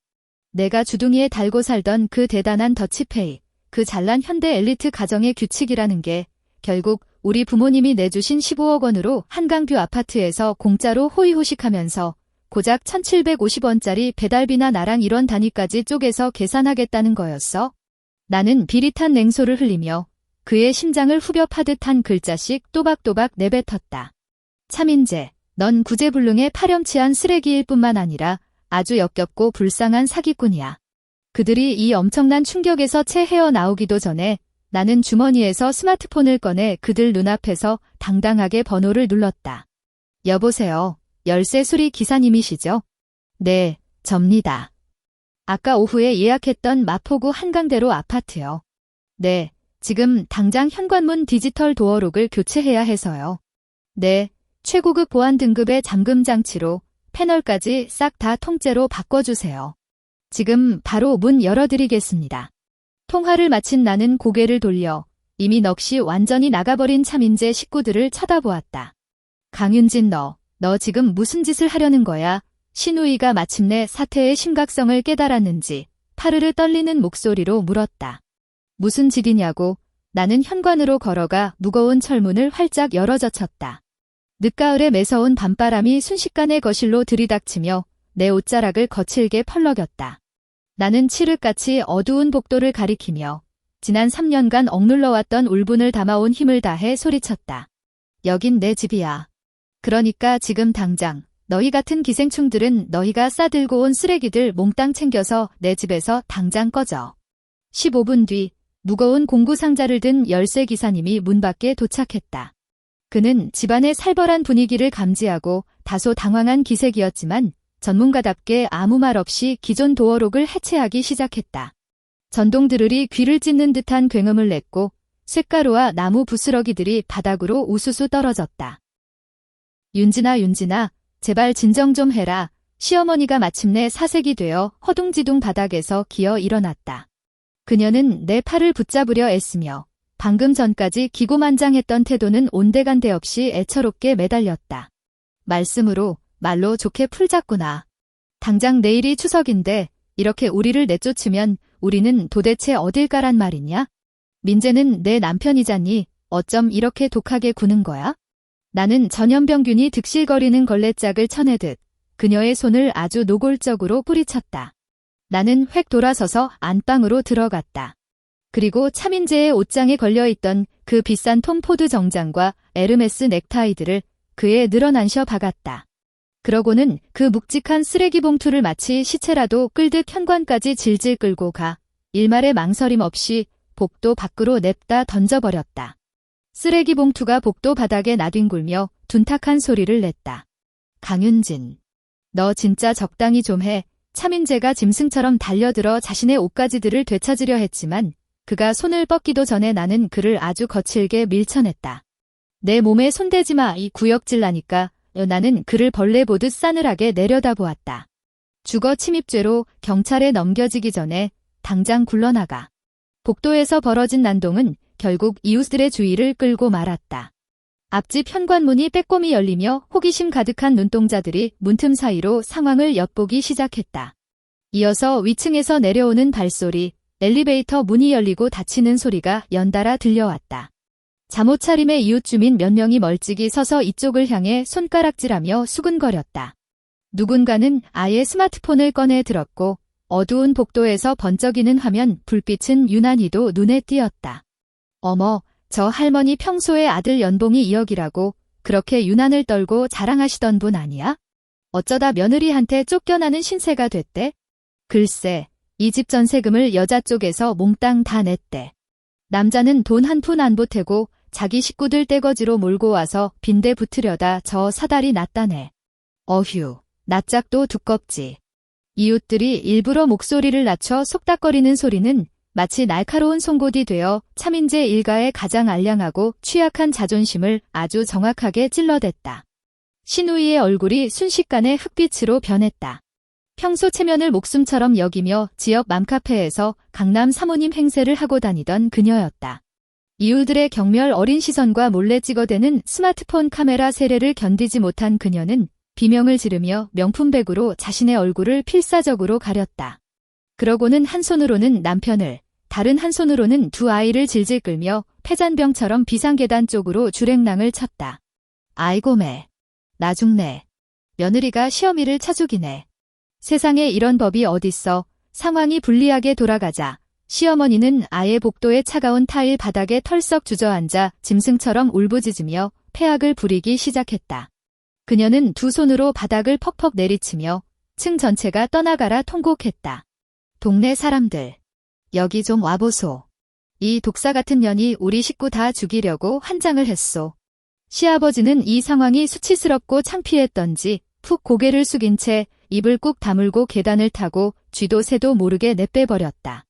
내가 주둥이에 달고 살던 그 대단한 더치페이, 그 잘난 현대 엘리트 가정의 규칙이라는 게 결국 우리 부모님이 내주신 15억 원으로 한강뷰 아파트에서 공짜로 호의호식하면서 고작 1,750원짜리 배달비나 나랑 1원 단위까지 쪼개서 계산하겠다는 거였어? 나는 비릿한 냉소를 흘리며 그의 심장을 후벼 파듯 한 글자씩 또박또박 내뱉었다. 차민재, 넌 구제불능의 파렴치한 쓰레기일 뿐만 아니라 아주 역겹고 불쌍한 사기꾼이야. 그들이 이 엄청난 충격에서 채 헤어나오기도 전에 나는 주머니에서 스마트폰을 꺼내 그들 눈앞에서 당당하게 번호를 눌렀다. 여보세요. 열쇠 수리 기사님이시죠? 네, 접니다. 아까 오후에 예약했던 마포구 한강대로 아파트요. 네, 지금 당장 현관문 디지털 도어록을 교체해야 해서요. 네, 최고급 보안 등급의 잠금 장치로 패널까지 싹 다 통째로 바꿔주세요. 지금 바로 문 열어드리겠습니다. 통화를 마친 나는 고개를 돌려 이미 넋이 완전히 나가버린 차민재 식구들을 쳐다보았다. 강윤진 너 지금 무슨 짓을 하려는 거야? 신우이가 마침내 사태의 심각성을 깨달았는지 파르르 떨리는 목소리로 물었다. 무슨 짓이냐고. 나는 현관으로 걸어가 무거운 철문을 활짝 열어젖혔다. 늦가을에 매서운 밤바람이 순식간에 거실로 들이닥치며 내 옷자락을 거칠게 펄럭였다. 나는 칠흑같이 어두운 복도를 가리키며 지난 3년간 억눌러왔던 울분을 담아온 힘을 다해 소리쳤다. 여긴 내 집이야. 그러니까 지금 당장 너희 같은 기생충들은 너희가 싸들고 온 쓰레기들 몽땅 챙겨서 내 집에서 당장 꺼져. 15분 뒤 무거운 공구 상자를 든 열쇠 기사님이 문 밖에 도착했다. 그는 집안의 살벌한 분위기를 감지하고 다소 당황한 기색이었지만 전문가답게 아무 말 없이 기존 도어록을 해체하기 시작했다. 전동 드릴이 귀를 찢는 듯한 굉음을 냈고 쇳가루와 나무 부스러기들이 바닥으로 우수수 떨어졌다. 윤진아, 제발 진정 좀 해라. 시어머니가 마침내 사색이 되어 허둥지둥 바닥에서 기어 일어났다. 그녀는 내 팔을 붙잡으려 애쓰며 방금 전까지 기고만장했던 태도는 온데간데 없이 애처롭게 매달렸다. 말씀으로 말로 좋게 풀잡구나. 당장 내일이 추석인데 이렇게 우리를 내쫓으면 우리는 도대체 어딜 가란 말이냐? 민재는 내 남편이잖니 어쩜 이렇게 독하게 구는 거야? 나는 전염병균이 득실거리는 걸레짝을 쳐내듯 그녀의 손을 아주 노골적으로 뿌리쳤다. 나는 획 돌아서서 안방으로 들어갔다. 그리고 차민재의 옷장에 걸려있던 그 비싼 톰 포드 정장과 에르메스 넥타이들을 그에 늘어난셔 박았다. 그러고는 그 묵직한 쓰레기 봉투를 마치 시체라도 끌듯 현관까지 질질 끌고 가 일말의 망설임 없이 복도 밖으로 냅다 던져버렸다. 쓰레기 봉투가 복도 바닥에 나뒹굴며 둔탁한 소리를 냈다. 강윤진, 너 진짜 적당히 좀 해. 차민재가 짐승처럼 달려들어 자신의 옷가지들을 되찾으려 했지만 그가 손을 뻗기도 전에 나는 그를 아주 거칠게 밀쳐냈다. 내 몸에 손대지 마, 이 구역질라니까. 나는 그를 벌레 보듯 싸늘하게 내려다보았다. 주거 침입죄로 경찰에 넘겨지기 전에 당장 굴러나가. 복도에서 벌어진 난동은 결국 이웃들의 주의를 끌고 말았다. 앞집 현관문이 빼꼼히 열리며 호기심 가득한 눈동자들이 문틈 사이로 상황을 엿보기 시작했다. 이어서 위층에서 내려오는 발소리, 엘리베이터 문이 열리고 닫히는 소리가 연달아 들려왔다. 잠옷 차림의 이웃 주민 몇 명이 멀찍이 서서 이쪽을 향해 손가락질하며 수근거렸다. 누군가는 아예 스마트폰을 꺼내 들었고 어두운 복도에서 번쩍이는 화면 불빛은 유난히도 눈에 띄었다. 어머, 저 할머니 평소에 아들 연봉이 2억이라고 그렇게 유난을 떨고 자랑하시던 분 아니야? 어쩌다 며느리한테 쫓겨나는 신세가 됐대? 글쎄, 이 집 전세금을 여자 쪽에서 몽땅 다 냈대. 남자는 돈 한 푼 안 보태고 자기 식구들 떼거지로 몰고 와서 빈대 붙으려다 저 사달이 났다네. 어휴, 낯짝도 두껍지. 이웃들이 일부러 목소리를 낮춰 속닥거리는 소리는 마치 날카로운 송곳이 되어 차민재 일가의 가장 알량하고 취약한 자존심을 아주 정확하게 찔러댔다. 신우이의 얼굴이 순식간에 흑빛으로 변했다. 평소 체면을 목숨처럼 여기며 지역 맘카페에서 강남 사모님 행세를 하고 다니던 그녀였다. 이웃들의 경멸 어린 시선과 몰래 찍어대는 스마트폰 카메라 세례를 견디지 못한 그녀는 비명을 지르며 명품백으로 자신의 얼굴을 필사적으로 가렸다. 그러고는 한 손으로는 남편을, 다른 한 손으로는 두 아이를 질질 끌며 폐잔병처럼 비상계단 쪽으로 주랭랑을 쳤다. 아이고 매, 나 죽네. 며느리가 시어미를 차 죽이네. 세상에 이런 법이 어딨어. 상황이 불리하게 돌아가자 시어머니는 아예 복도의 차가운 타일 바닥에 털썩 주저앉아 짐승처럼 울부짖으며 패악을 부리기 시작했다. 그녀는 두 손으로 바닥을 퍽퍽 내리치며 층 전체가 떠나가라 통곡했다. 동네 사람들, 여기 좀 와보소. 이 독사 같은 년이 우리 식구 다 죽이려고 환장을 했소. 시아버지는 이 상황이 수치스럽고 창피했던지 푹 고개를 숙인 채 입을 꾹 다물고 계단을 타고 쥐도 새도 모르게 내빼버렸다.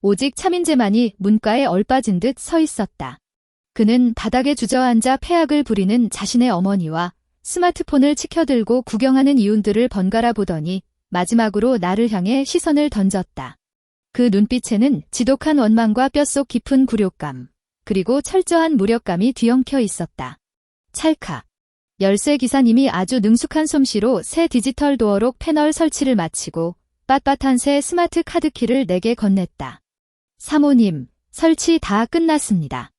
오직 차민재만이 문가에 얼빠진 듯 서 있었다. 그는 바닥에 주저앉아 패악을 부리는 자신의 어머니와 스마트폰을 치켜들고 구경하는 이웃들을 번갈아 보더니 마지막으로 나를 향해 시선을 던졌다. 그 눈빛에는 지독한 원망과 뼛속 깊은 굴욕감, 그리고 철저한 무력감이 뒤엉켜 있었다. 찰칵. 열쇠 기사님이 아주 능숙한 솜씨로 새 디지털 도어록 패널 설치를 마치고 빳빳한 새 스마트 카드키를 내게 건넸다. 사모님, 설치 다 끝났습니다.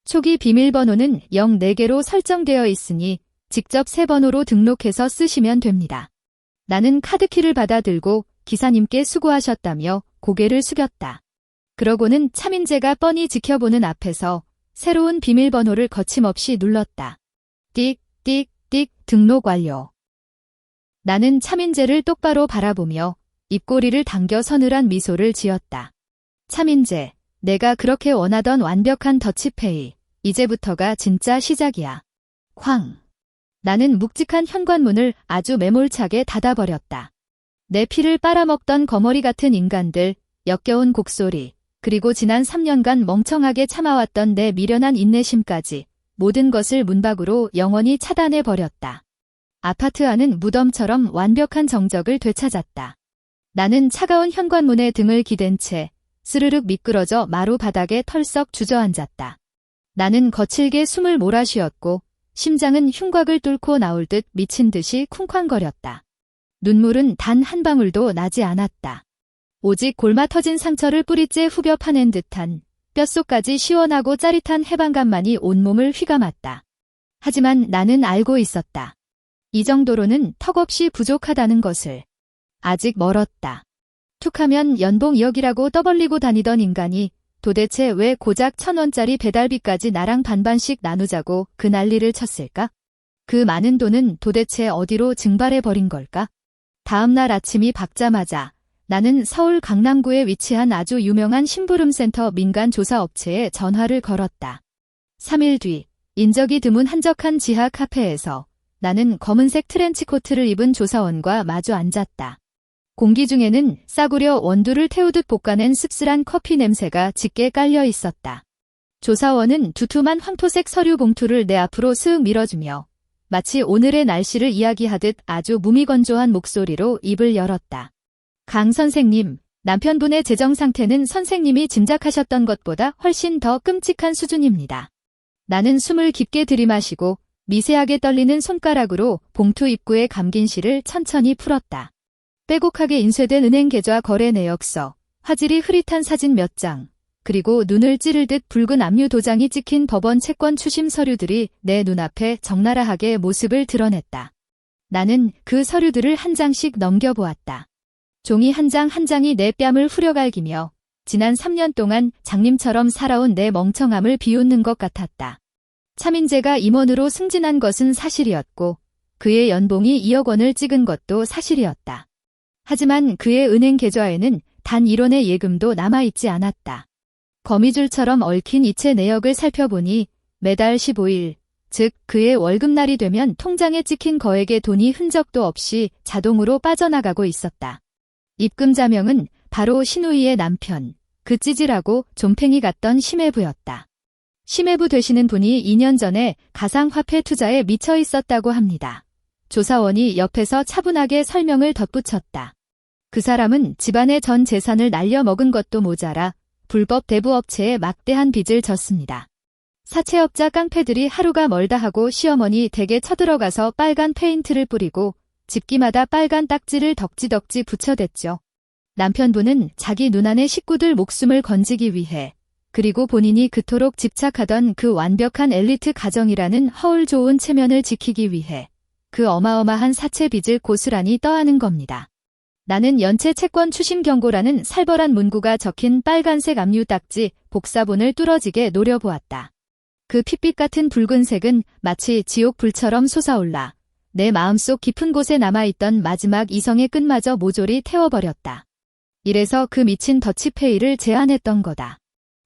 초기 비밀번호는 04개로 설정되어 있으니 직접 새 번호로 등록해서 쓰시면 됩니다. 나는 카드키를 받아들고 기사님께 수고하셨다며 고개를 숙였다. 그러고는 차민재가 뻔히 지켜보는 앞에서 새로운 비밀번호를 거침없이 눌렀다. 띡, 띡, 띡 등록 완료. 나는 차민재를 똑바로 바라보며 입꼬리를 당겨 서늘한 미소를 지었다. 차민재, 내가 그렇게 원하던 완벽한 더치페이. 이제부터가 진짜 시작이야. 쾅. 나는 묵직한 현관문을 아주 매몰차게 닫아버렸다. 내 피를 빨아먹던 거머리 같은 인간들, 역겨운 곡소리, 그리고 지난 3년간 멍청하게 참아왔던 내 미련한 인내심까지 모든 것을 문 밖으로 영원히 차단해버렸다. 아파트 안은 무덤처럼 완벽한 정적을 되찾았다. 나는 차가운 현관문에 등을 기댄 채 스르륵 미끄러져 마루 바닥에 털썩 주저앉았다. 나는 거칠게 숨을 몰아쉬었고 심장은 흉곽을 뚫고 나올 듯 미친 듯이 쿵쾅거렸다. 눈물은 단 한 방울도 나지 않았다. 오직 골마 터진 상처를 뿌리째 후벼 파낸 듯한 뼛속까지 시원하고 짜릿한 해방감만이 온몸을 휘감았다. 하지만 나는 알고 있었다. 이 정도로는 턱없이 부족하다는 것을. 아직 멀었다. 툭하면 연봉 2억이라고 떠벌리고 다니던 인간이 도대체 왜 고작 1,000원짜리 배달비까지 나랑 반반씩 나누자고 그 난리를 쳤을까? 그 많은 돈은 도대체 어디로 증발해버린 걸까? 다음 날 아침이 밝자마자 나는 서울 강남구에 위치한 아주 유명한 심부름센터 민간조사업체에 전화를 걸었다. 3일 뒤 인적이 드문 한적한 지하 카페에서 나는 검은색 트렌치코트를 입은 조사원과 마주 앉았다. 공기 중에는 싸구려 원두를 태우듯 볶아낸 씁쓸한 커피 냄새가 짙게 깔려 있었다. 조사원은 두툼한 황토색 서류 봉투를 내 앞으로 슥 밀어주며 마치 오늘의 날씨를 이야기하듯 아주 무미건조한 목소리로 입을 열었다. 강 선생님, 남편분의 재정 상태는 선생님이 짐작하셨던 것보다 훨씬 더 끔찍한 수준입니다. 나는 숨을 깊게 들이마시고 미세하게 떨리는 손가락으로 봉투 입구에 감긴 실을 천천히 풀었다. 빼곡하게 인쇄된 은행 계좌 거래 내역서, 화질이 흐릿한 사진 몇 장, 그리고 눈을 찌를 듯 붉은 압류 도장이 찍힌 법원 채권 추심 서류들이 내 눈앞에 적나라하게 모습을 드러냈다. 나는 그 서류들을 한 장씩 넘겨보았다. 종이 한 장 한 장이 내 뺨을 후려갈기며 지난 3년 동안 장님처럼 살아온 내 멍청함을 비웃는 것 같았다. 차민재가 임원으로 승진한 것은 사실이었고 그의 연봉이 2억 원을 찍은 것도 사실이었다. 하지만 그의 은행 계좌에는 단 1원의 예금도 남아있지 않았다. 거미줄처럼 얽힌 이체 내역을 살펴보니 매달 15일, 즉 그의 월급날이 되면 통장에 찍힌 거액의 돈이 흔적도 없이 자동으로 빠져나가고 있었다. 입금자명은 바로 신우이의 남편, 그 찌질하고 좀팽이 같던 심해부였다. 심해부 되시는 분이 2년 전에 가상화폐 투자에 미쳐 있었다고 합니다. 조사원이 옆에서 차분하게 설명을 덧붙였다. 그 사람은 집안의 전 재산을 날려먹은 것도 모자라 불법 대부업체에 막대한 빚을 졌습니다. 사채업자 깡패들이 하루가 멀다 하고 시어머니 댁에 쳐들어가서 빨간 페인트를 뿌리고 집기마다 빨간 딱지를 덕지덕지 붙여댔죠. 남편분은 자기 눈안의 식구들 목숨을 건지기 위해 그리고 본인이 그토록 집착하던 그 완벽한 엘리트 가정이라는 허울 좋은 체면을 지키기 위해 그 어마어마한 사채 빚을 고스란히 떠안은 겁니다. 나는 연체 채권 추심 경고라는 살벌한 문구가 적힌 빨간색 압류 딱지 복사본을 뚫어지게 노려보았다. 그 핏빛 같은 붉은색은 마치 지옥 불처럼 솟아올라 내 마음속 깊은 곳에 남아있던 마지막 이성의 끝마저 모조리 태워버렸다. 이래서 그 미친 더치페이를 제안했던 거다.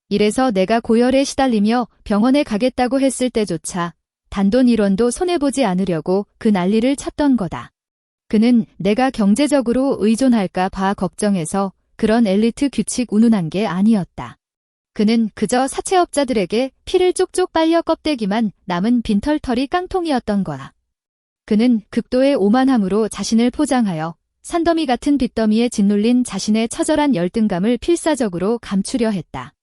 이래서 내가 고열에 시달리며 병원에 가겠다고 했을 때조차 단돈 1원도 손해보지 않으려고 그 난리를 쳤던 거다. 그는 내가 경제적으로 의존할까 봐 걱정해서 그런 엘리트 규칙 운운한 게 아니었다. 그는 그저 사채업자들에게 피를 쪽쪽 빨려 껍데기만 남은 빈털터리 깡통이었던 거야. 그는 극도의 오만함으로 자신을 포장하여 산더미 같은 빚더미에 짓눌린 자신의 처절한 열등감을 필사적으로 감추려 했다.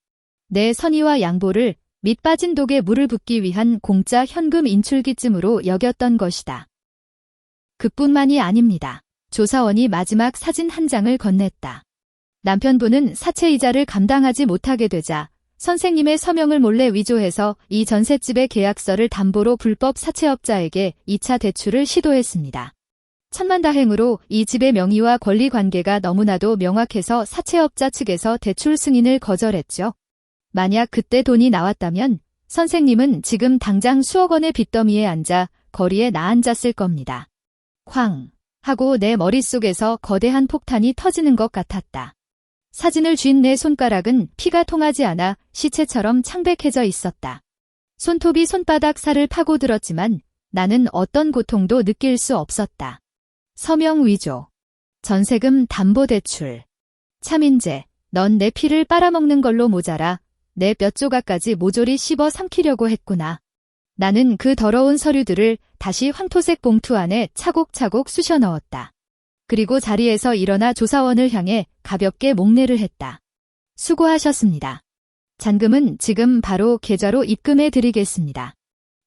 내 선의와 양보를 밑 빠진 독에 물을 붓기 위한 공짜 현금 인출기쯤으로 여겼던 것이다. 그뿐만이 아닙니다. 조사원이 마지막 사진 한 장을 건넸다. 남편분은 사채이자를 감당하지 못하게 되자 선생님의 서명을 몰래 위조해서 이 전셋집의 계약서를 담보로 불법 사채업자에게 2차 대출을 시도했습니다. 천만다행으로 이 집의 명의와 권리관계가 너무나도 명확해서 사채업자 측에서 대출 승인을 거절했죠. 만약 그때 돈이 나왔다면 선생님은 지금 당장 수억 원의 빚더미에 앉아 거리에 나앉았을 겁니다. 쾅. 하고 내 머릿속에서 거대한 폭탄이 터지는 것 같았다. 사진을 쥔 내 손가락은 피가 통하지 않아 시체처럼 창백해져 있었다. 손톱이 손바닥 살을 파고들었지만 나는 어떤 고통도 느낄 수 없었다. 서명 위조, 전세금 담보대출. 차민재, 넌 내 피를 빨아먹는 걸로 모자라 내 뼈 조각까지 모조리 씹어 삼키려고 했구나. 나는 그 더러운 서류들을 다시 황토색 봉투 안에 차곡차곡 쑤셔 넣었다. 그리고 자리에서 일어나 조사원을 향해 가볍게 목례를 했다. 수고하셨습니다. 잔금은 지금 바로 계좌로 입금해 드리겠습니다.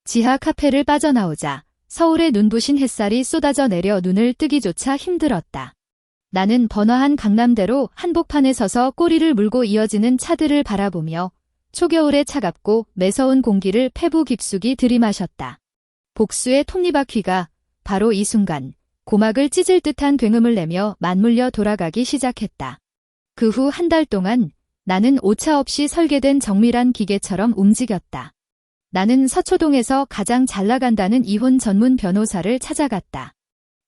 지하 카페를 빠져나오자 서울의 눈부신 햇살이 쏟아져 내려 눈을 뜨기조차 힘들었다. 나는 번화한 강남대로 한복판에 서서 꼬리를 물고 이어지는 차들을 바라보며 초겨울의 차갑고 매서운 공기를 폐부 깊숙이 들이마셨다. 복수의 톱니바퀴가 바로 이 순간 고막을 찢을 듯한 굉음을 내며 맞물려 돌아가기 시작했다. 그 후 한 달 동안 나는 오차 없이 설계된 정밀한 기계처럼 움직였다. 나는 서초동에서 가장 잘나간다는 이혼 전문 변호사를 찾아갔다.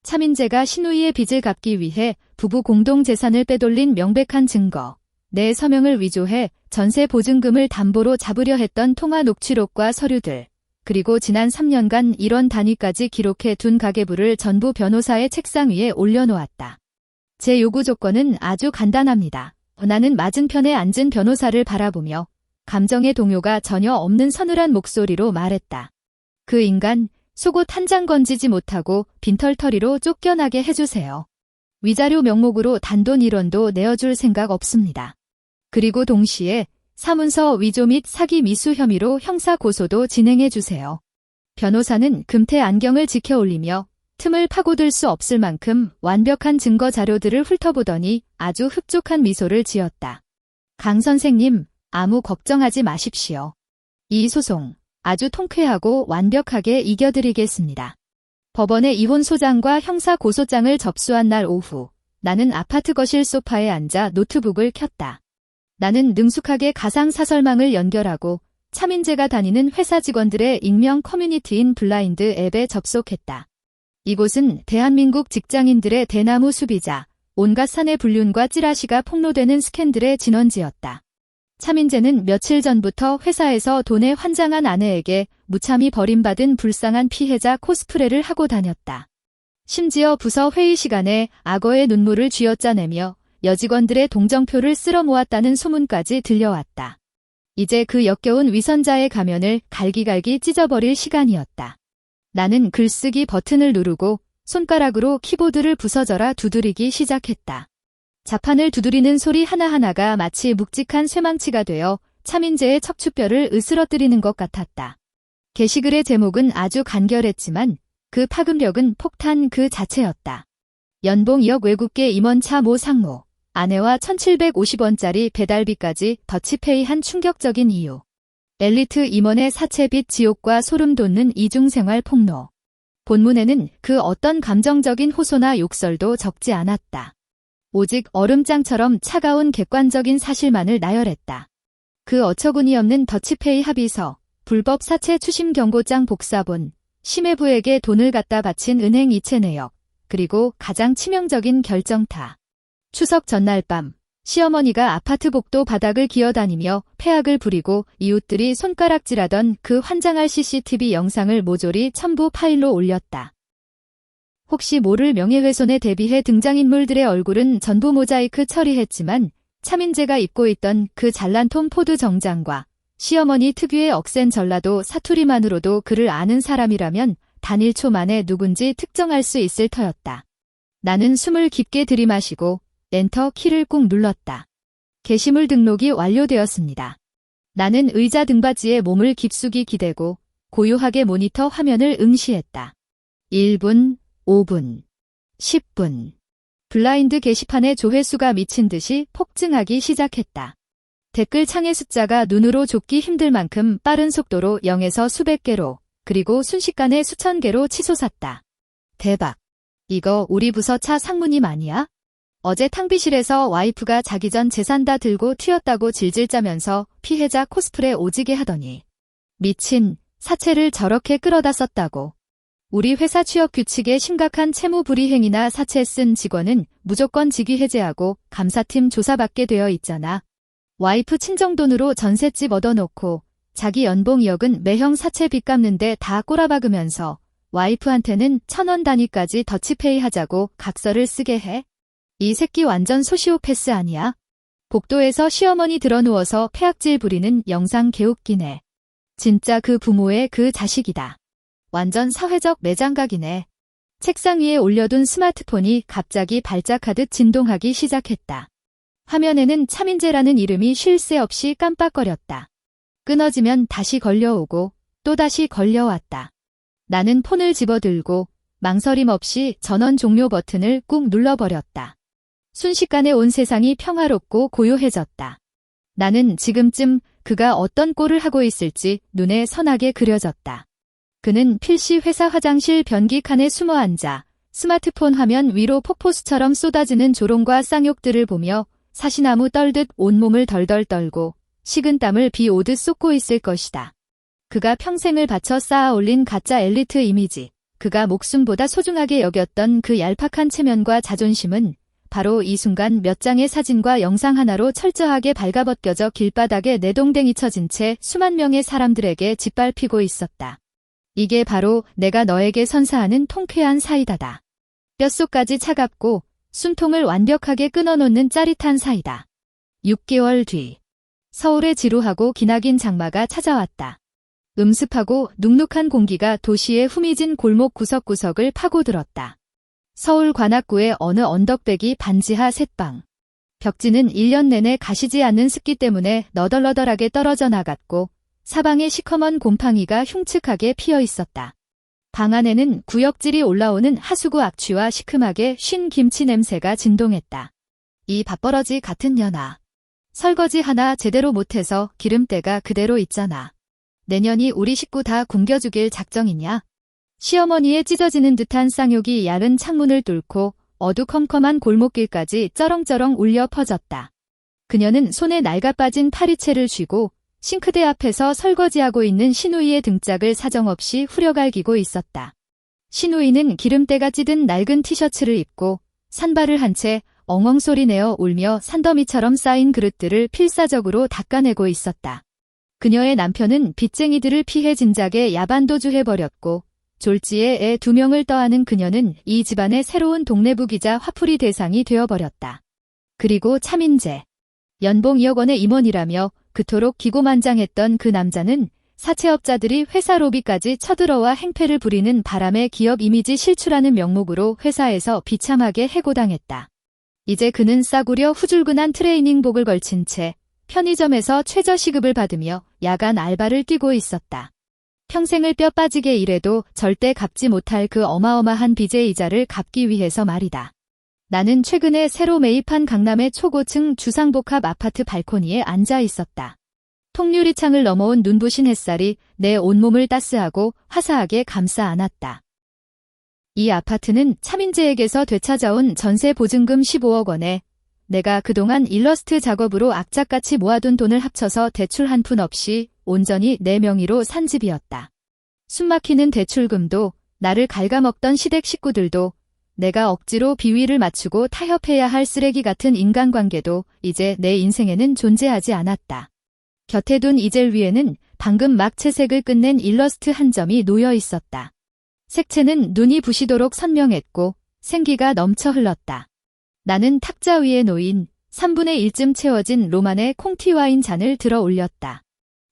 차민재가 신우이의 빚을 갚기 위해 부부 공동재산을 빼돌린 명백한 증거, 내 서명을 위조해 전세 보증금을 담보로 잡으려 했던 통화 녹취록과 서류들, 그리고 지난 3년간 1원 단위까지 기록해 둔 가계부를 전부 변호사의 책상 위에 올려놓았다. 제 요구 조건은 아주 간단합니다. 나는 맞은편에 앉은 변호사를 바라보며 감정의 동요가 전혀 없는 서늘한 목소리로 말했다. 그 인간, 속옷 한 장 건지지 못하고 빈털터리로 쫓겨나게 해주세요. 위자료 명목으로 단돈 1원도 내어줄 생각 없습니다. 그리고 동시에 사문서 위조 및 사기 미수 혐의로 형사 고소도 진행해주세요. 변호사는 금태 안경을 지켜 올리며 틈을 파고들 수 없을 만큼 완벽한 증거 자료들을 훑어보더니 아주 흡족한 미소를 지었다. 강 선생님, 아무 걱정하지 마십시오. 이 소송 아주 통쾌하고 완벽하게 이겨드리겠습니다. 법원의 이혼소장과 형사고소장을 접수한 날 오후, 나는 아파트 거실 소파에 앉아 노트북을 켰다. 나는 능숙하게 가상사설망을 연결하고 차민재가 다니는 회사 직원들의 익명 커뮤니티인 블라인드 앱에 접속했다. 이곳은 대한민국 직장인들의 대나무 숲이자 온갖 사내 불륜과 찌라시가 폭로되는 스캔들의 진원지였다. 차민재는 며칠 전부터 회사에서 돈에 환장한 아내에게 무참히 버림받은 불쌍한 피해자 코스프레를 하고 다녔다. 심지어 부서 회의 시간에 악어의 눈물을 쥐어짜내며 여직원들의 동정표를 쓸어 모았다는 소문까지 들려왔다. 이제 그 역겨운 위선자의 가면을 갈기갈기 찢어버릴 시간이었다. 나는 글쓰기 버튼을 누르고 손가락으로 키보드를 부서져라 두드리기 시작했다. 자판을 두드리는 소리 하나하나가 마치 묵직한 쇠망치가 되어 차민재의 척추뼈를 으스러뜨리는 것 같았다. 게시글의 제목은 아주 간결했지만 그 파급력은 폭탄 그 자체였다. 연봉 2억 외국계 임원차 모 상무, 아내와 1,750원짜리 배달비까지 더치페이한 충격적인 이유. 엘리트 임원의 사채빚 지옥과 소름 돋는 이중생활 폭로. 본문에는 그 어떤 감정적인 호소나 욕설도 적지 않았다. 오직 얼음장처럼 차가운 객관적인 사실만을 나열했다. 그 어처구니 없는 더치페이 합의서, 불법 사채 추심 경고장 복사본, 심해부에게 돈을 갖다 바친 은행 이체 내역, 그리고 가장 치명적인 결정타. 추석 전날 밤, 시어머니가 아파트 복도 바닥을 기어다니며 패악을 부리고 이웃들이 손가락질하던 그 환장할 CCTV 영상을 모조리 첨부 파일로 올렸다. 혹시 모를 명예훼손에 대비해 등장인물들의 얼굴은 전부 모자이크 처리했지만 차민재가 입고 있던 그 잘난 톰 포드 정장과 시어머니 특유의 억센 전라도 사투리만으로도 그를 아는 사람이라면 단 1초 만에 누군지 특정할 수 있을 터였다. 나는 숨을 깊게 들이마시고 엔터 키를 꾹 눌렀다. 게시물 등록이 완료되었습니다. 나는 의자 등받이에 몸을 깊숙이 기대고 고요하게 모니터 화면을 응시했다. 1분, 5분, 10분. 블라인드 게시판의 조회수가 미친 듯이 폭증하기 시작했다. 댓글창의 숫자가 눈으로 좁기 힘들 만큼 빠른 속도로 0에서 수백 개로, 그리고 순식간에 수천 개로 치솟았다. 대박. 이거 우리 부서 차 상무님 아니야? 어제 탕비실에서 와이프가 자기 전 재산 다 들고 튀었다고 질질 짜면서 피해자 코스프레 오지게 하더니. 미친, 사채를 저렇게 끌어다 썼다고. 우리 회사 취업 규칙에 심각한 채무 불이행이나 사채 쓴 직원은 무조건 직위 해제하고 감사팀 조사받게 되어 있잖아. 와이프 친정돈으로 전셋집 얻어놓고 자기 연봉 2억은 매형 사채 빚 갚는데 다 꼬라박으면서 와이프한테는 1,000원 단위까지 더치페이 하자고 각서를 쓰게 해. 이 새끼 완전 소시오패스 아니야? 복도에서 시어머니 들어누워서 폐악질 부리는 영상 개웃기네. 진짜 그 부모의 그 자식이다. 완전 사회적 매장각이네. 책상 위에 올려둔 스마트폰이 갑자기 발작하듯 진동하기 시작했다. 화면에는 차민재라는 이름이 쉴 새 없이 깜빡거렸다. 끊어지면 다시 걸려오고 또 다시 걸려왔다. 나는 폰을 집어들고 망설임 없이 전원 종료 버튼을 꾹 눌러버렸다. 순식간에 온 세상이 평화롭고 고요해졌다. 나는 지금쯤 그가 어떤 꼴을 하고 있을지 눈에 선하게 그려졌다. 그는 필시 회사 화장실 변기 칸에 숨어 앉아 스마트폰 화면 위로 폭포수처럼 쏟아지는 조롱과 쌍욕들을 보며 사시나무 떨듯 온몸을 덜덜 떨고 식은땀을 비 오듯 쏟고 있을 것이다. 그가 평생을 바쳐 쌓아 올린 가짜 엘리트 이미지, 그가 목숨보다 소중하게 여겼던 그 얄팍한 체면과 자존심은 바로 이 순간 몇 장의 사진과 영상 하나로 철저하게 발가벗겨져 길바닥에 내동댕이 쳐진 채 수만 명의 사람들에게 짓밟히고 있었다. 이게 바로 내가 너에게 선사하는 통쾌한 사이다다. 뼛속까지 차갑고 숨통을 완벽하게 끊어놓는 짜릿한 사이다. 6개월 뒤 서울의 지루하고 기나긴 장마가 찾아왔다. 음습하고 눅눅한 공기가 도시의 후미진 골목 구석구석을 파고들었다. 서울 관악구의 어느 언덕배기 반지하 셋방. 벽지는 1년 내내 가시지 않는 습기 때문에 너덜너덜하게 떨어져 나갔고 사방에 시커먼 곰팡이가 흉측하게 피어 있었다. 방 안에는 구역질이 올라오는 하수구 악취와 시큼하게 쉰 김치 냄새가 진동했다. 이 밥버러지 같은 년아. 설거지 하나 제대로 못해서 기름때가 그대로 있잖아. 내년이 우리 식구 다 굶겨주길 작정이냐? 시어머니의 찢어지는 듯한 쌍욕이 야른 창문을 뚫고 어두컴컴한 골목길까지 쩌렁쩌렁 울려 퍼졌다. 그녀는 손에 낡아빠진 파리채를 쥐고 싱크대 앞에서 설거지하고 있는 시누이의 등짝을 사정없이 후려갈기고 있었다. 시누이는 기름때가 찌든 낡은 티셔츠를 입고 산발을 한 채 엉엉 소리 내어 울며 산더미처럼 쌓인 그릇들을 필사적으로 닦아내고 있었다. 그녀의 남편은 빚쟁이들을 피해 진작에 야반도주해버렸고 졸지에 애 2명을 떠안은 그녀는 이 집안의 새로운 동네북이자 화풀이 대상이 되어버렸다. 그리고 차민재. 연봉 2억 원의 임원이라며 그토록 기고만장했던 그 남자는 사채업자들이 회사 로비까지 쳐들어와 행패를 부리는 바람의 기업 이미지 실추라는 명목으로 회사에서 비참하게 해고당했다. 이제 그는 싸구려 후줄근한 트레이닝복을 걸친 채 편의점에서 최저시급을 받으며 야간 알바를 뛰고 있었다. 평생을 뼈 빠지게 일해도 절대 갚지 못할 그 어마어마한 빚의 이자를 갚기 위해서 말이다. 나는 최근에 새로 매입한 강남의 초고층 주상복합 아파트 발코니에 앉아 있었다. 통유리창을 넘어온 눈부신 햇살이 내 온몸을 따스하고 화사하게 감싸 안았다. 이 아파트는 차민재에게서 되찾아온 전세 보증금 15억 원에 내가 그동안 일러스트 작업으로 악착같이 모아둔 돈을 합쳐서 대출 한 푼 없이 온전히 내 명의로 산 집이었다. 숨막히는 대출금도 나를 갉아먹던 시댁 식구들도 내가 억지로 비위를 맞추고 타협해야 할 쓰레기 같은 인간관계도 이제 내 인생에는 존재하지 않았다. 곁에 둔 이젤 위에는 방금 막 채색을 끝낸 일러스트 한 점이 놓여 있었다. 색채는 눈이 부시도록 선명했고 생기가 넘쳐 흘렀다. 나는 탁자 위에 놓인 3분의 1쯤 채워진 로만의 콩티 와인 잔을 들어 올렸다.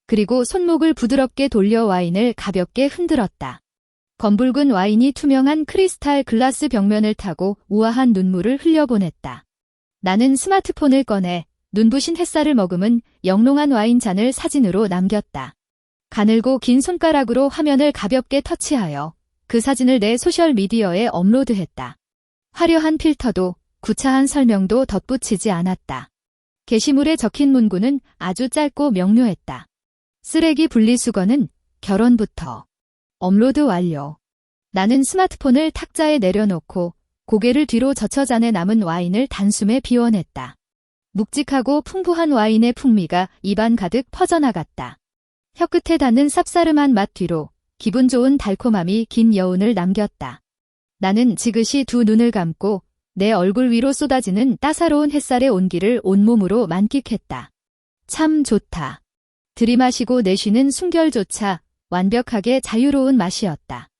그리고 손목을 부드럽게 돌려 와인을 가볍게 흔들었다. 검붉은 와인이 투명한 크리스탈 글라스 벽면을 타고 우아한 눈물을 흘려보냈다. 나는 스마트폰을 꺼내 눈부신 햇살을 머금은 영롱한 와인 잔을 사진으로 남겼다. 가늘고 긴 손가락으로 화면을 가볍게 터치하여 그 사진을 내 소셜미디어에 업로드했다. 화려한 필터도 구차한 설명도 덧붙이지 않았다. 게시물에 적힌 문구는 아주 짧고 명료했다. 쓰레기 분리수거는 결혼부터. 업로드 완료. 나는 스마트폰을 탁자에 내려놓고 고개를 뒤로 젖혀 잔에 남은 와인을 단숨에 비워냈다. 묵직하고 풍부한 와인의 풍미가 입안 가득 퍼져나갔다. 혀끝에 닿는 쌉싸름한 맛 뒤로 기분 좋은 달콤함이 긴 여운을 남겼다. 나는 지그시 두 눈을 감고 내 얼굴 위로 쏟아지는 따사로운 햇살의 온기를 온몸으로 만끽했다. 참 좋다. 들이마시고 내쉬는 숨결조차 완벽하게 자유로운 맛이었다.